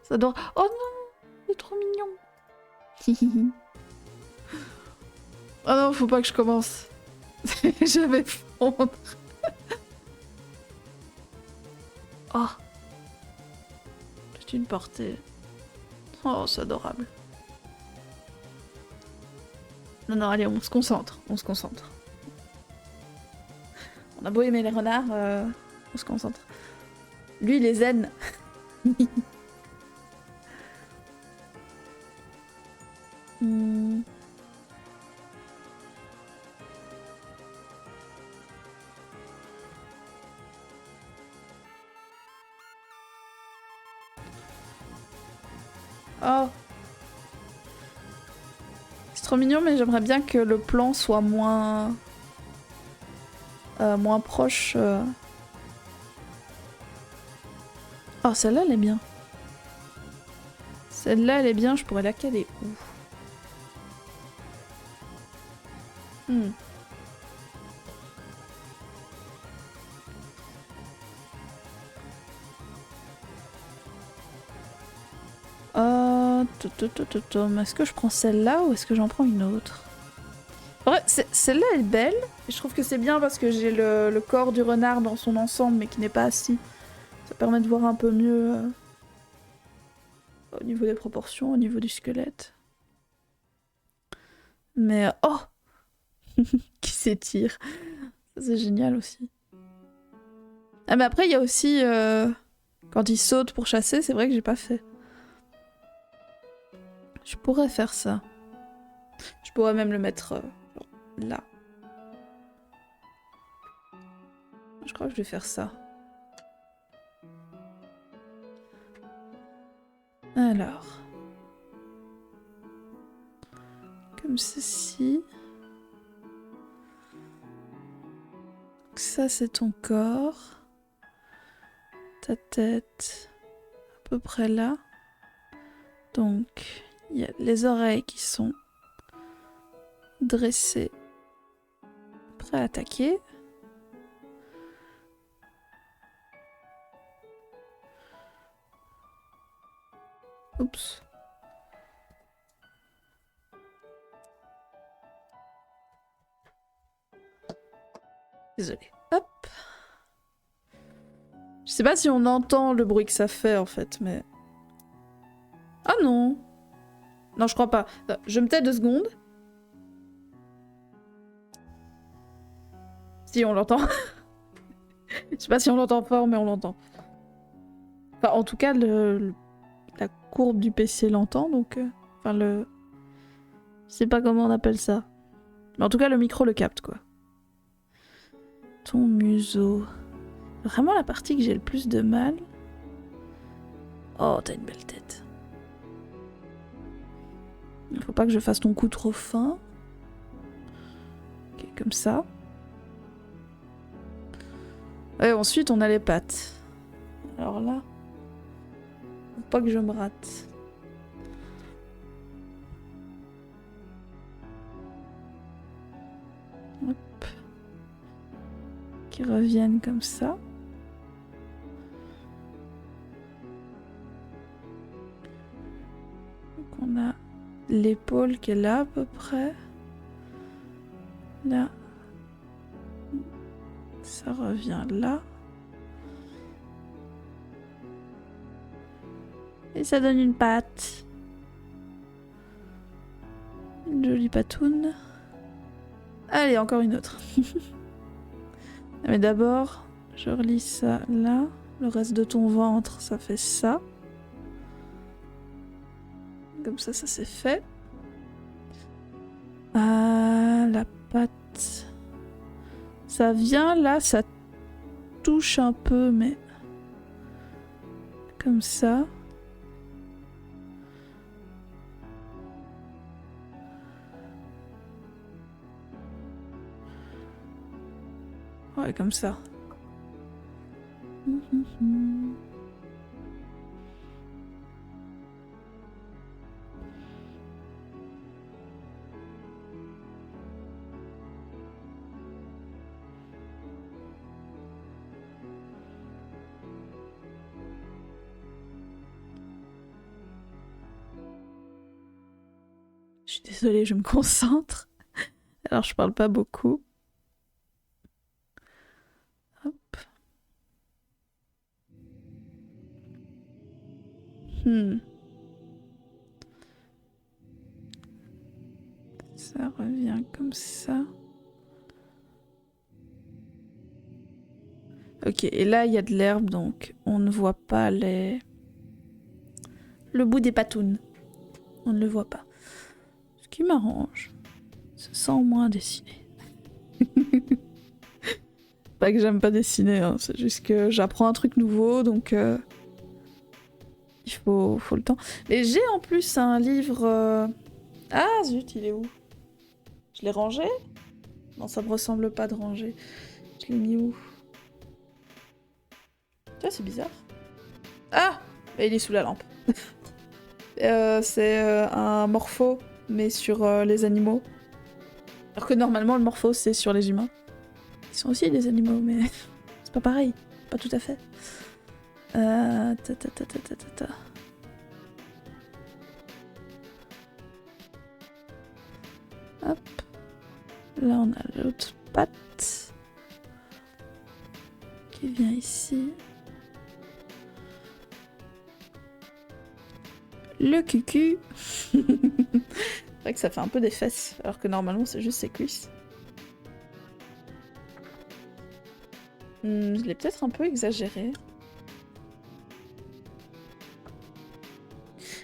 Ça dort. Oh non, c'est trop mignon. Oh non, faut pas que je commence. Je vais fondre. Oh. C'est une portée. Oh, c'est adorable. Non, non, allez, on se concentre. On se concentre. On a beau aimer les renards, on se concentre. Lui, il est zen. Oh. C'est trop mignon, mais j'aimerais bien que le plan soit moins... moins proche. Oh, celle-là, elle est bien. Celle-là, elle est bien, je pourrais la caler où? Est-ce que je prends celle-là ou est-ce que j'en prends une autre? Ouais, celle-là elle est belle. Et je trouve que c'est bien parce que j'ai le corps du renard dans son ensemble mais qui n'est pas assis. Ça permet de voir un peu mieux au niveau des proportions, au niveau du squelette. Mais oh qui s'étire. C'est génial aussi. Ah mais après il y a aussi quand il saute pour chasser, c'est vrai que j'ai pas fait. Je pourrais faire ça. Je pourrais même le mettre là. Je crois que je vais faire ça. Alors. Comme ceci. Ça, c'est ton corps. Ta tête. À peu près là. Donc, il y a les oreilles qui sont dressées. Prêts à attaquer. Oups. Désolée. Hop. Je sais pas si on entend le bruit que ça fait en fait, mais... Ah non. Non, je crois pas. Je me tais 2 secondes. Si, on l'entend. Je sais pas si on l'entend fort, mais on l'entend. Enfin, en tout cas, la courbe du PC l'entend, donc... Enfin, le... Je sais pas comment on appelle ça. Mais en tout cas, le micro le capte, quoi. Ton museau... Vraiment la partie que j'ai le plus de mal. Oh, t'as une belle tête. Il faut pas que je fasse ton cou trop fin. Ok, comme ça. Et ensuite, on a les pattes. Alors là... Faut pas que je me rate. Hop. Qui reviennent comme ça. Donc on a l'épaule qui est là à peu près. Là. Ça revient là. Et ça donne une patte. Une jolie patoune. Allez, encore une autre. Mais d'abord, je relis ça là. Le reste de ton ventre, ça fait ça. Comme ça c'est fait. Ah, la patte. Ça vient là, ça touche un peu, mais... Comme ça. Ouais, comme ça. Je suis désolée, je me concentre. Alors je parle pas beaucoup. Hop. Ça revient comme ça. Ok, et là il y a de l'herbe, donc on ne voit pas les... Le bout des patounes. On ne le voit pas. Ce qui m'arrange. Se sent moins dessiné. Pas que j'aime pas dessiner, hein, c'est juste que j'apprends un truc nouveau, donc il faut le temps. Et j'ai en plus un livre... Ah zut, il est où? Je l'ai rangé? Non, ça me ressemble pas de ranger. Je l'ai mis où? Ah, c'est bizarre. Ah! Bah, il est sous la lampe. C'est un morpho, mais sur les animaux. Alors que normalement, le morpho, c'est sur les humains. Ils sont aussi des animaux, mais c'est pas pareil. Pas tout à fait. Hop. Là, on a l'autre patte qui vient ici. Le cucu. C'est vrai que ça fait un peu des fesses, alors que normalement c'est juste ses cuisses. Je l'ai peut-être un peu exagéré.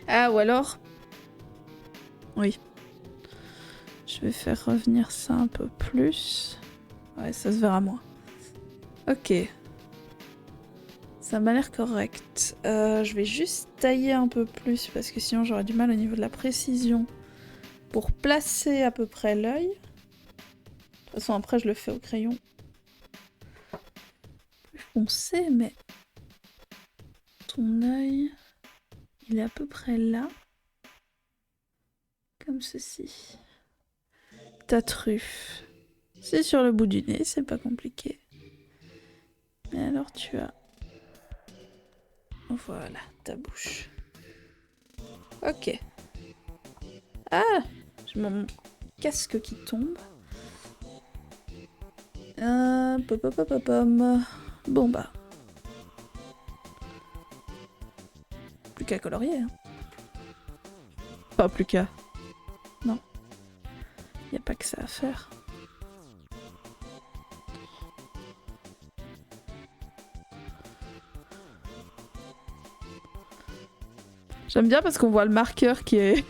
Ah, ou alors... Oui. Je vais faire revenir ça un peu plus. Ouais, ça se verra moins. Ok. Ça m'a l'air correct. Je vais juste tailler un peu plus parce que sinon j'aurais du mal au niveau de la précision pour placer à peu près l'œil. De toute façon après je le fais au crayon. Plus foncé mais... Ton œil... Il est à peu près là. Comme ceci. Ta truffe. C'est sur le bout du nez, c'est pas compliqué. Mais alors tu as... Voilà, ta bouche. Ok. Ah! J'ai mon casque qui tombe. Bon bah. Plus qu'à colorier. Hein. Pas plus qu'à. Non. Y a pas que ça à faire. J'aime bien parce qu'on voit le marqueur qui est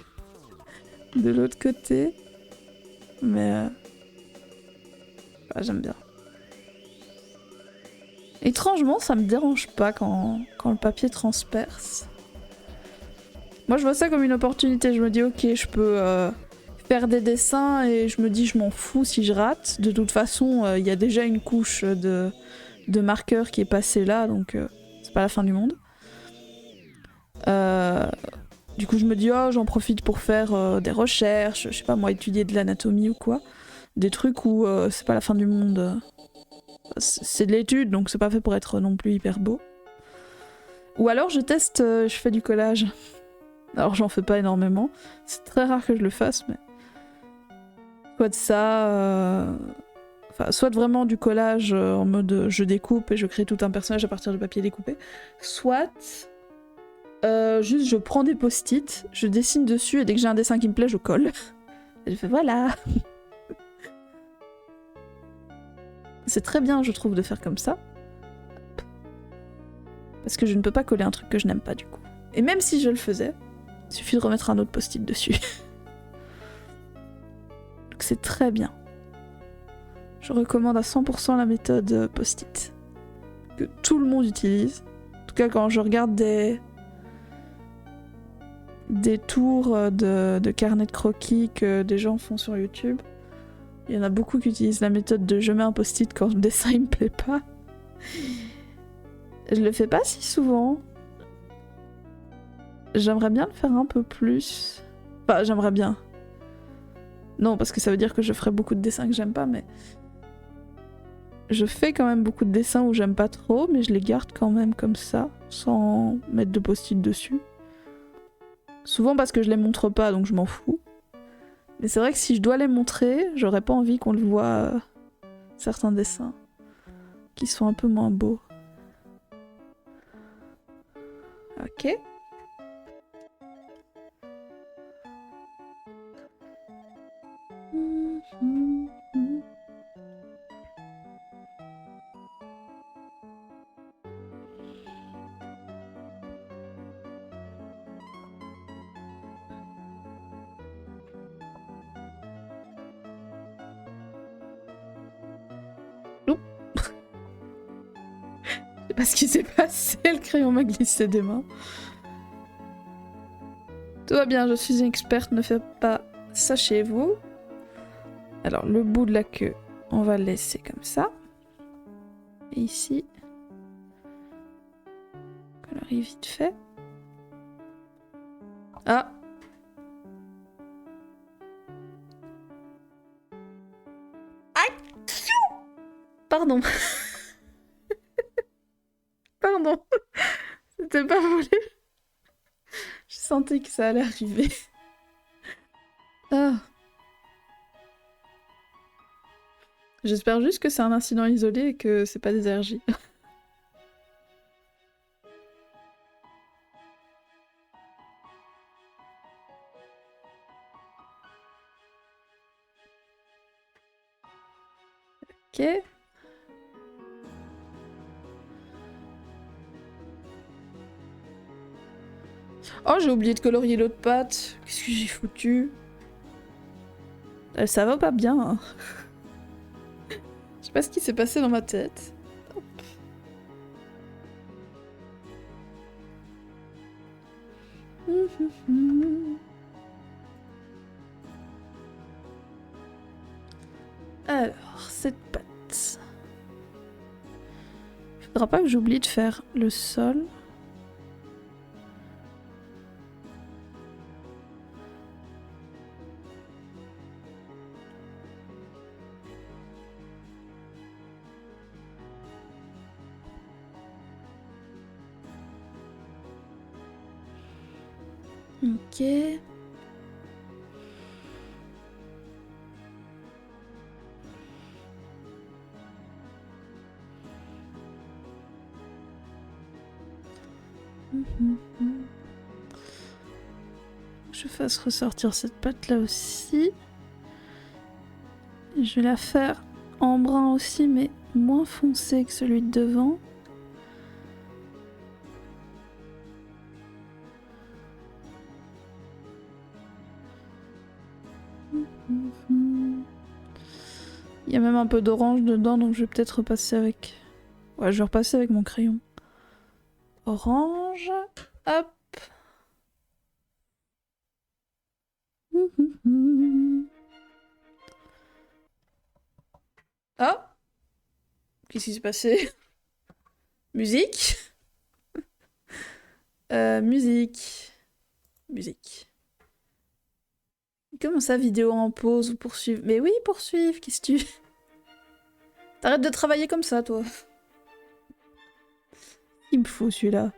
de l'autre côté. Mais... Ah, j'aime bien. Étrangement, ça me dérange pas quand le papier transperce. Moi, je vois ça comme une opportunité. Je me dis, ok, je peux faire des dessins et je me dis, je m'en fous si je rate. De toute façon, il y a déjà une couche de marqueur qui est passée là, donc c'est pas la fin du monde. Du coup, je me dis, oh, j'en profite pour faire des recherches, je sais pas moi, étudier de l'anatomie ou quoi. Des trucs où c'est pas la fin du monde. C'est de l'étude, donc c'est pas fait pour être non plus hyper beau. Ou alors je teste, je fais du collage. Alors j'en fais pas énormément. C'est très rare que je le fasse, mais... Soit de ça... Enfin, soit vraiment du collage en mode je découpe et je crée tout un personnage à partir de papier découpé. Soit... juste je prends des post-it, je dessine dessus et dès que j'ai un dessin qui me plaît, je colle. Et je fais voilà. C'est très bien, je trouve, de faire comme ça. Parce que je ne peux pas coller un truc que je n'aime pas, du coup. Et même si je le faisais, il suffit de remettre un autre post-it dessus. Donc c'est très bien. Je recommande à 100% la méthode post-it. Que tout le monde utilise. En tout cas, quand je regarde des tours de carnet de croquis que des gens font sur YouTube, il y en a beaucoup qui utilisent la méthode de je mets un post-it quand le dessin il me plaît pas. Je le fais pas si souvent. J'aimerais bien le faire un peu plus. Enfin, j'aimerais bien. Non, parce que ça veut dire que je ferais beaucoup de dessins que j'aime pas, mais... Je fais quand même beaucoup de dessins où j'aime pas trop, mais je les garde quand même comme ça, sans mettre de post-it dessus. Souvent parce que je les montre pas, donc je m'en fous. Mais c'est vrai que si je dois les montrer, j'aurais pas envie qu'on le voit certains dessins qui sont un peu moins beaux. Ok. Je sais pas ce qui s'est passé, le crayon m'a glissé des mains. Tout va bien, je suis une experte, ne faites pas ça chez vous. Alors, le bout de la queue, on va le laisser comme ça. Et ici, colorie vite fait. Ah! Aïe! Pardon. Pardon. C'était pas voulu. Je sentais que ça allait arriver. Ah. J'espère juste que c'est un incident isolé et que c'est pas des allergies. Ok. Oh, j'ai oublié de colorier l'autre patte. Qu'est-ce que j'ai foutu? Ça va pas bien. Hein. Je sais pas ce qui s'est passé dans ma tête. Hop. Alors, cette patte. Faudra pas que j'oublie de faire le sol. Ok. Je fasse ressortir cette patte là aussi. Et je vais la faire en brun aussi, mais moins foncé que celui de devant. Il y a même un peu d'orange dedans, donc je vais peut-être repasser avec... Ouais, je vais repasser avec mon crayon. Orange. Hop. Ah, qu'est-ce qui s'est passé? Musique. Musique. Musique. Comment ça, vidéo en pause ou poursuivre? Mais oui, poursuivre, qu'est-ce que tu... T'arrêtes de travailler comme ça, toi. Il me faut celui-là.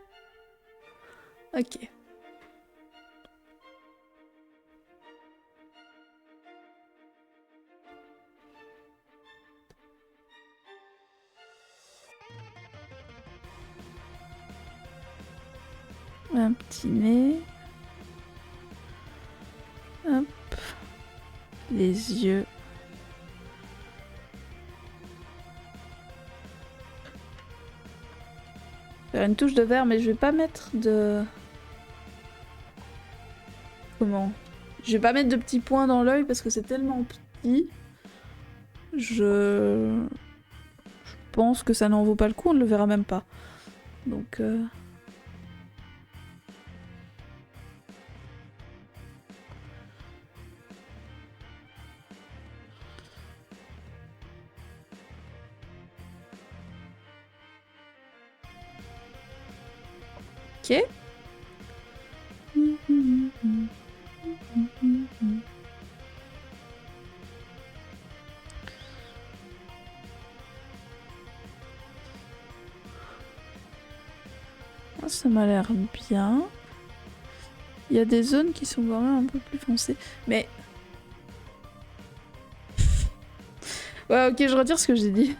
Ok. Un petit nez. Hop. Les yeux. Faire une touche de vert, mais je vais pas mettre de... Comment? Je vais pas mettre de petits points dans l'œil parce que c'est tellement petit. Je pense que ça n'en vaut pas le coup, on ne le verra même pas. Donc... Ok. Ça m'a l'air bien. Il y a des zones qui sont quand même un peu plus foncées. Mais... Ouais, ok, je retire ce que j'ai dit.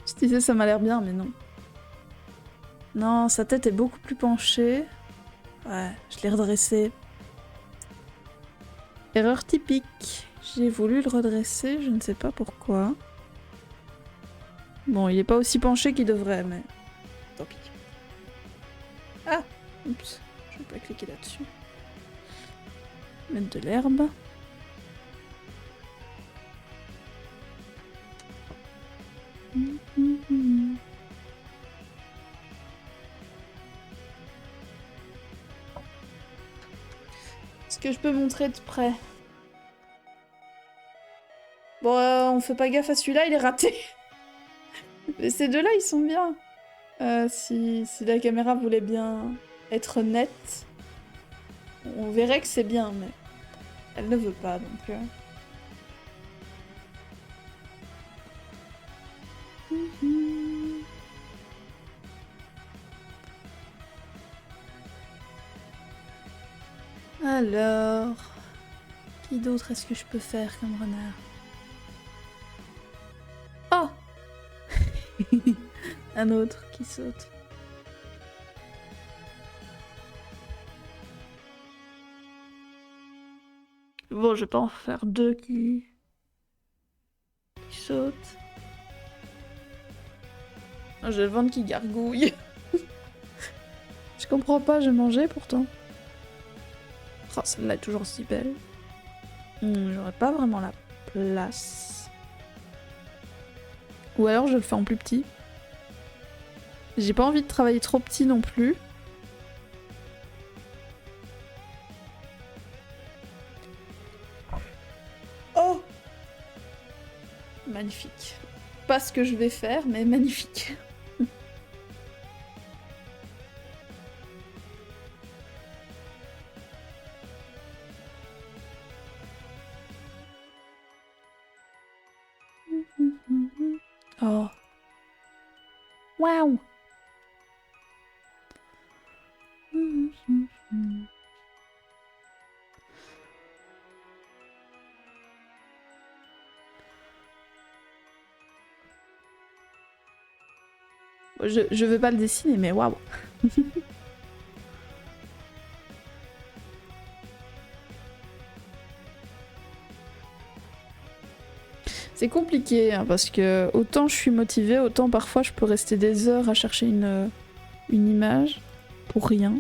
Je disais ça m'a l'air bien, mais non. Non, sa tête est beaucoup plus penchée. Ouais, je l'ai redressé. Erreur typique. J'ai voulu le redresser, je ne sais pas pourquoi. Bon, il est pas aussi penché qu'il devrait, mais... Tant pis. Ah! Oups, je vais pas cliquer là-dessus. Mettre de l'herbe. Est-ce que je peux montrer de près? Bon, on fait pas gaffe à celui-là, il est raté. Mais ces deux-là, ils sont bien. Si la caméra voulait bien être nette, on verrait que c'est bien, mais elle ne veut pas, donc... Alors... Qui d'autre est-ce que je peux faire comme renard? Un autre qui saute. Bon, je vais pas en faire deux qui sautent. Oh, j'ai le ventre qui gargouille. Je comprends pas, j'ai mangé pourtant. Oh, celle-là est toujours aussi belle. J'aurais pas vraiment la place. Ou alors je le fais en plus petit. J'ai pas envie de travailler trop petit non plus. Oh! Magnifique. Pas ce que je vais faire, mais magnifique. Oh. Waouh! Je veux pas le dessiner, mais waouh! C'est compliqué hein, parce que autant je suis motivée, autant parfois je peux rester des heures à chercher une image pour rien.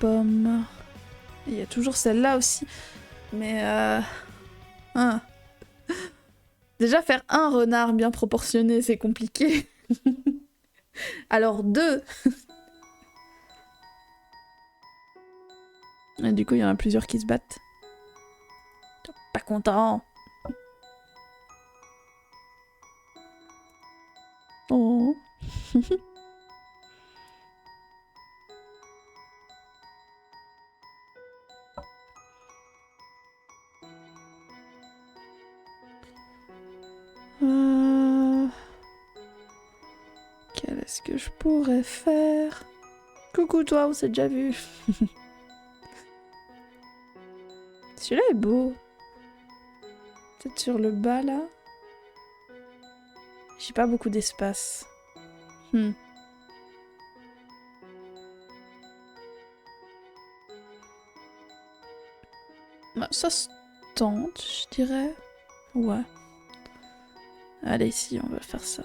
Pom. Il y a toujours celle-là aussi. Mais hein. Déjà faire un renard bien proportionné, c'est compliqué. Alors deux. Et du coup, il y en a plusieurs qui se battent. Pas content. Oh. Qu'est-ce que je pourrais faire? Coucou toi, on s'est déjà vu. Celui-là est beau. Peut-être sur le bas là. J'ai pas beaucoup d'espace. Bah, ça se tente, je dirais. Ouais. Allez, si, on va faire ça.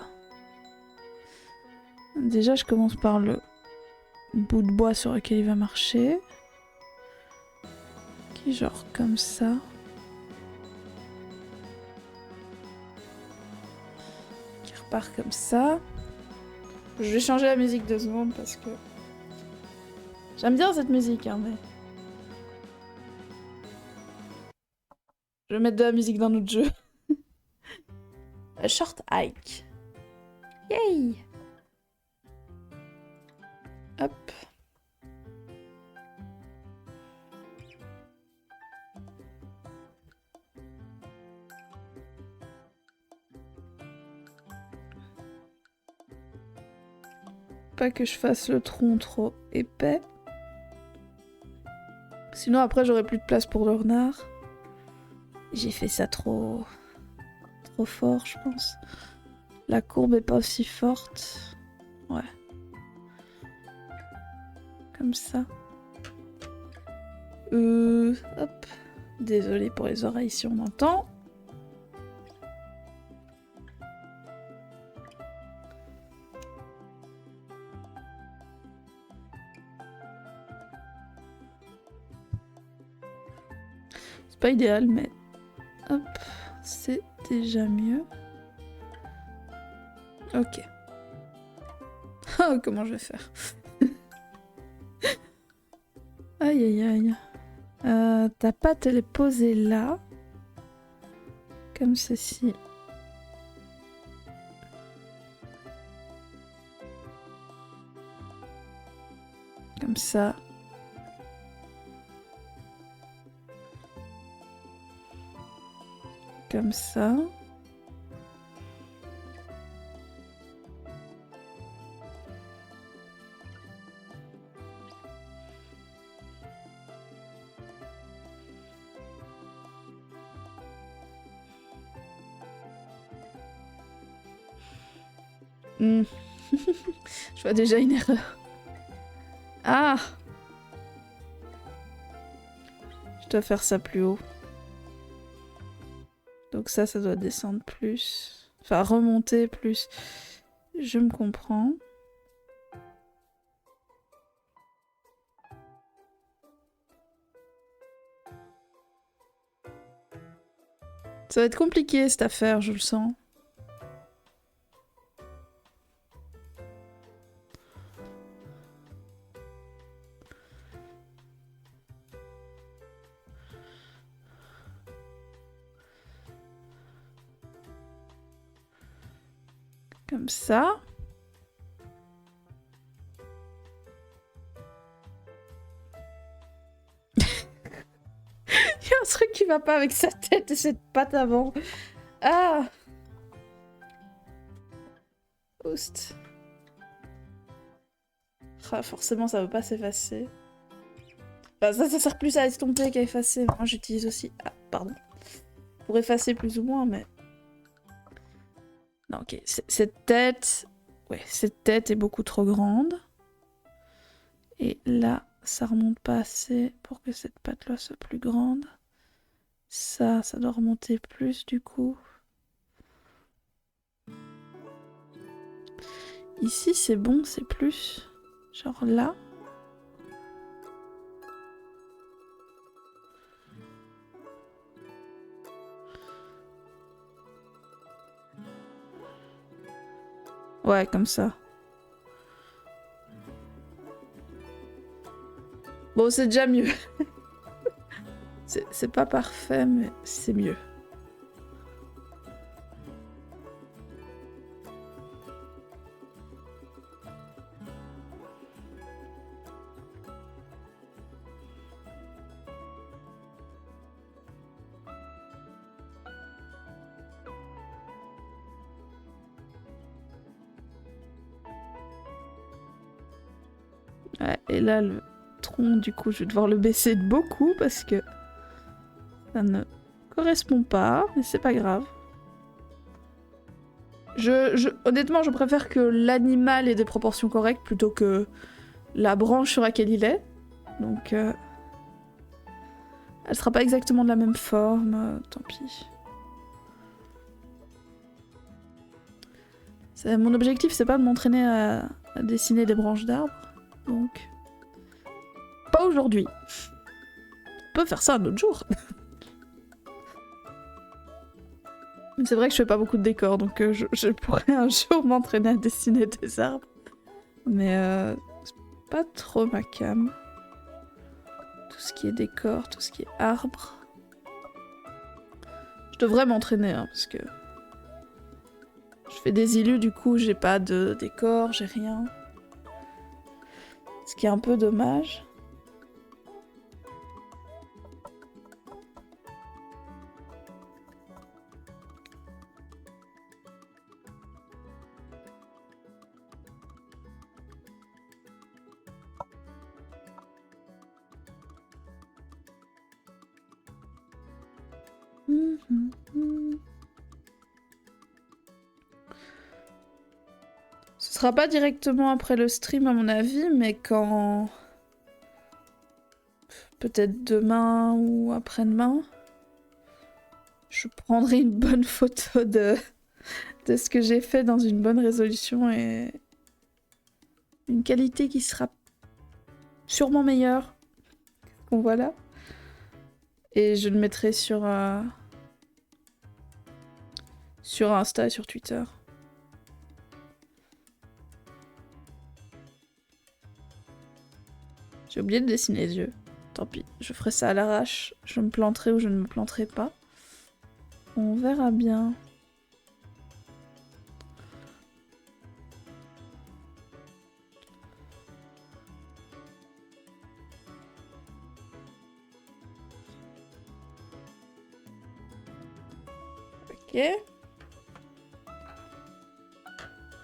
Déjà, je commence par le bout de bois sur lequel il va marcher. Qui est genre comme ça. Qui repart comme ça. Je vais changer la musique 2 secondes parce que... J'aime bien cette musique, hein, mais... Je vais mettre de la musique dans notre jeu. A short hike. Yay! Hop. Pas que je fasse le tronc trop épais. Sinon après j'aurai plus de place pour le renard. J'ai fait ça trop fort, je pense. La courbe est pas aussi forte. Ouais. Comme ça. Hop. Désolée pour les oreilles si on entend. C'est pas idéal, mais hop, c'est déjà mieux. Ok. Oh, comment je vais faire? Aïe aïe aïe. Ta patte elle est posée là. Comme ceci. Comme ça. Comme ça. Je vois déjà une erreur. Ah! Je dois faire ça plus haut. Donc ça doit descendre plus. Enfin, remonter plus. Je me comprends. Ça va être compliqué cette affaire, je le sens. Comme ça. Il y a un truc qui va pas avec sa tête et cette patte avant. Ah! Host. Ah, forcément, ça veut pas s'effacer. Bah, ça sert plus à estomper qu'à effacer. Moi, j'utilise aussi... Ah, pardon. Pour effacer plus ou moins, mais... Non, ok. Cette tête... Ouais, cette tête est beaucoup trop grande. Et là, ça remonte pas assez pour que cette patte-là soit plus grande. Ça doit remonter plus, du coup. Ici, c'est bon, c'est plus... Genre là... Ouais, comme ça. Bon, c'est déjà mieux. C'est pas parfait, mais c'est mieux. Ouais, et là, le tronc, du coup, je vais devoir le baisser de beaucoup parce que ça ne correspond pas, mais c'est pas grave. Honnêtement, je préfère que l'animal ait des proportions correctes plutôt que la branche sur laquelle il est. Donc, elle sera pas exactement de la même forme, tant pis. Mon objectif, c'est pas de m'entraîner à dessiner des branches d'arbres, donc... Pas aujourd'hui. On peut faire ça un autre jour. C'est vrai que je fais pas beaucoup de décors, donc je pourrais un jour m'entraîner à dessiner des arbres. Mais c'est pas trop ma came. Tout ce qui est décor, tout ce qui est arbre. Je devrais m'entraîner, hein, parce que... Je fais des illus, du coup j'ai pas de décor, j'ai rien. Ce qui est un peu dommage. Ce sera pas directement après le stream à mon avis, mais quand... Peut-être demain ou après-demain. Je prendrai une bonne photo de ce que j'ai fait dans une bonne résolution et une qualité qui sera sûrement meilleure qu'on voit là. Et je le mettrai sur Insta et sur Twitter. J'ai oublié de dessiner les yeux. Tant pis, je ferai ça à l'arrache. Je me planterai ou je ne me planterai pas. On verra bien. Ok.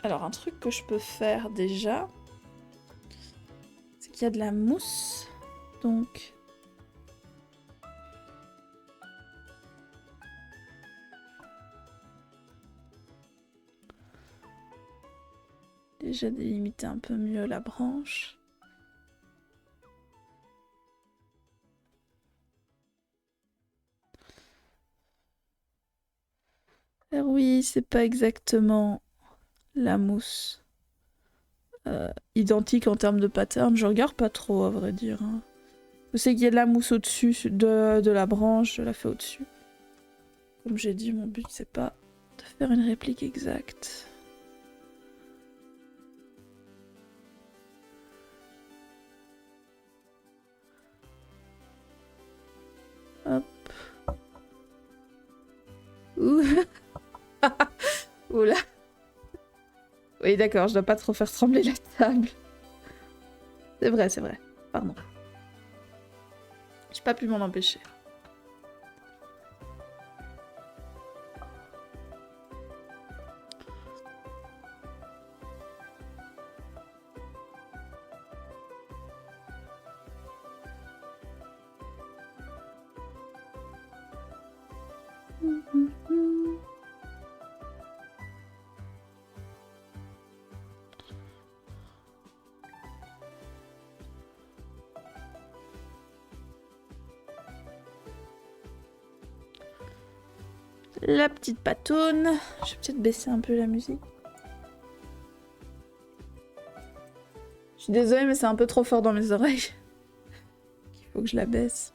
Alors, un truc que je peux faire déjà, c'est qu'il y a de la mousse. Donc... déjà délimiter un peu mieux la branche. Alors oui, c'est pas exactement la mousse identique en termes de pattern. Je regarde pas trop, à vrai dire. Hein. Je sais qu'il y a de la mousse au-dessus de la branche, je la fais au-dessus. Comme j'ai dit, mon but c'est pas de faire une réplique exacte. Hop. Ouh. Oula. Oui, d'accord, je dois pas trop faire trembler la table. C'est vrai, c'est vrai. Pardon. J'ai pas pu m'en empêcher. La petite patoune. Je vais peut-être baisser un peu la musique. Je suis désolée, mais c'est un peu trop fort dans mes oreilles. Il faut que je la baisse.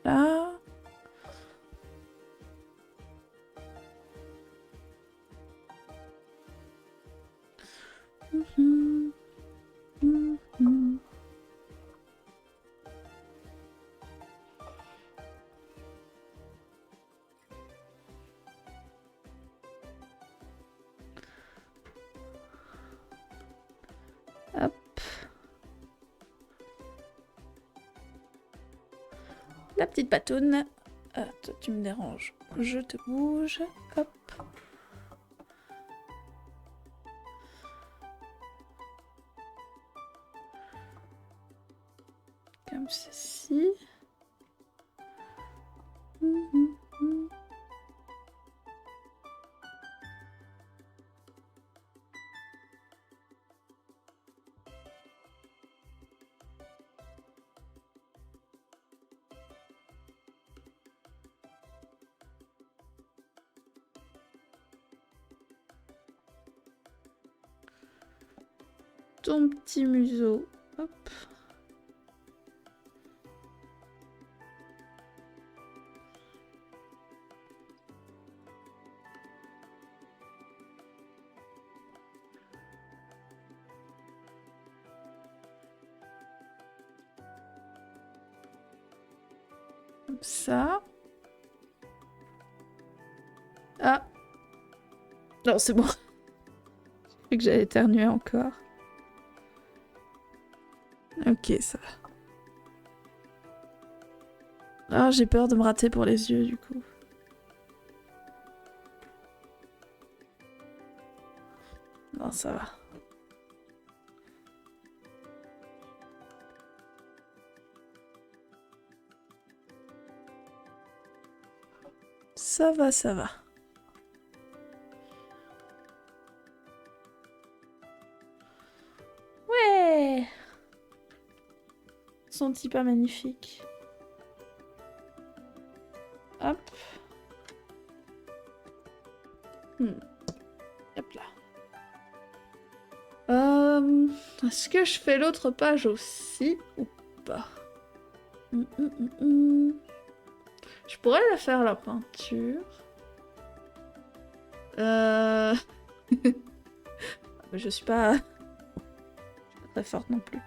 Là. Hop. La petite patoune. Ah, toi, tu me déranges. Je te bouge. Hop. Comme ceci. Ton petit museau. Hop. Comme ça. Ah. Non, c'est bon. J'ai cru que j'allais éternuer encore. Ok, ça va. Ah, j'ai peur de me rater pour les yeux, du coup. Non, ça va. Ça va, ça va. Ouais. Son petit pas magnifique. Hop. Hop là. Est-ce que je fais l'autre page aussi ou pas? Je pourrais la faire la peinture. Je suis pas très forte non plus.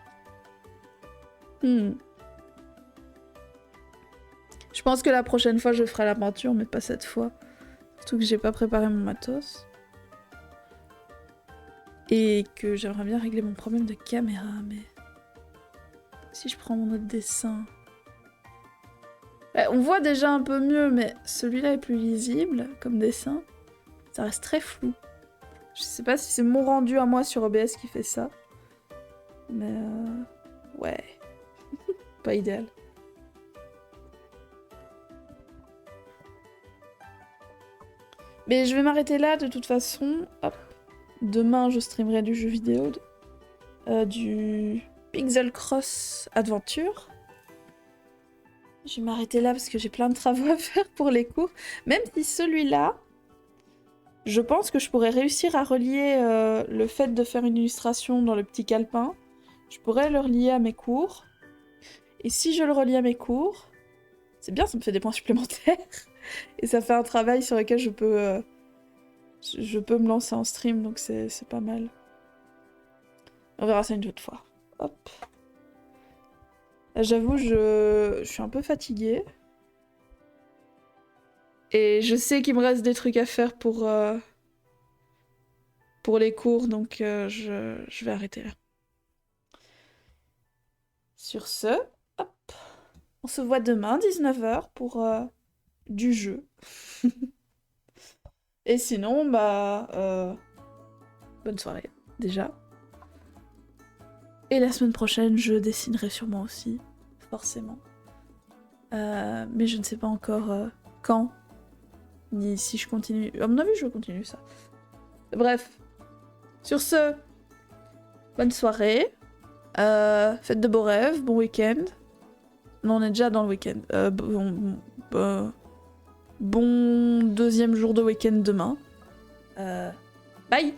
Je Je pense que la prochaine fois, je ferai la peinture, mais pas cette fois. Surtout que j'ai pas préparé mon matos. Et que j'aimerais bien régler mon problème de caméra, mais... Si je prends mon autre dessin... on voit déjà un peu mieux, mais celui-là est plus lisible comme dessin. Ça reste très flou. Je sais pas si c'est mon rendu à moi sur OBS qui fait ça. Mais ouais. Pas idéal. Mais je vais m'arrêter là de toute façon. Hop. Demain, je streamerai du jeu vidéo. Du Pixel Cross Adventure. Je vais m'arrêter là parce que j'ai plein de travaux à faire pour les cours. Même si celui-là, je pense que je pourrais réussir à relier le fait de faire une illustration dans le petit calepin. Je pourrais le relier à mes cours. Et si je le relie à mes cours, c'est bien, ça me fait des points supplémentaires. Et ça fait un travail sur lequel je peux me lancer en stream, donc c'est pas mal. On verra ça une autre fois. Hop. J'avoue, je suis un peu fatiguée. Et je sais qu'il me reste des trucs à faire pour les cours, donc je vais arrêter là. Sur ce, hop. On se voit demain, 19h, pour du jeu. Et sinon, bah... bonne soirée, déjà. Et la semaine prochaine, je dessinerai sûrement aussi, forcément. Mais je ne sais pas encore quand, ni si je continue. À mon avis, je continue ça. Bref. Sur ce, bonne soirée. Faites de beaux rêves, bon week-end. Non, on est déjà dans le week-end. Bon deuxième jour de week-end demain. Bye!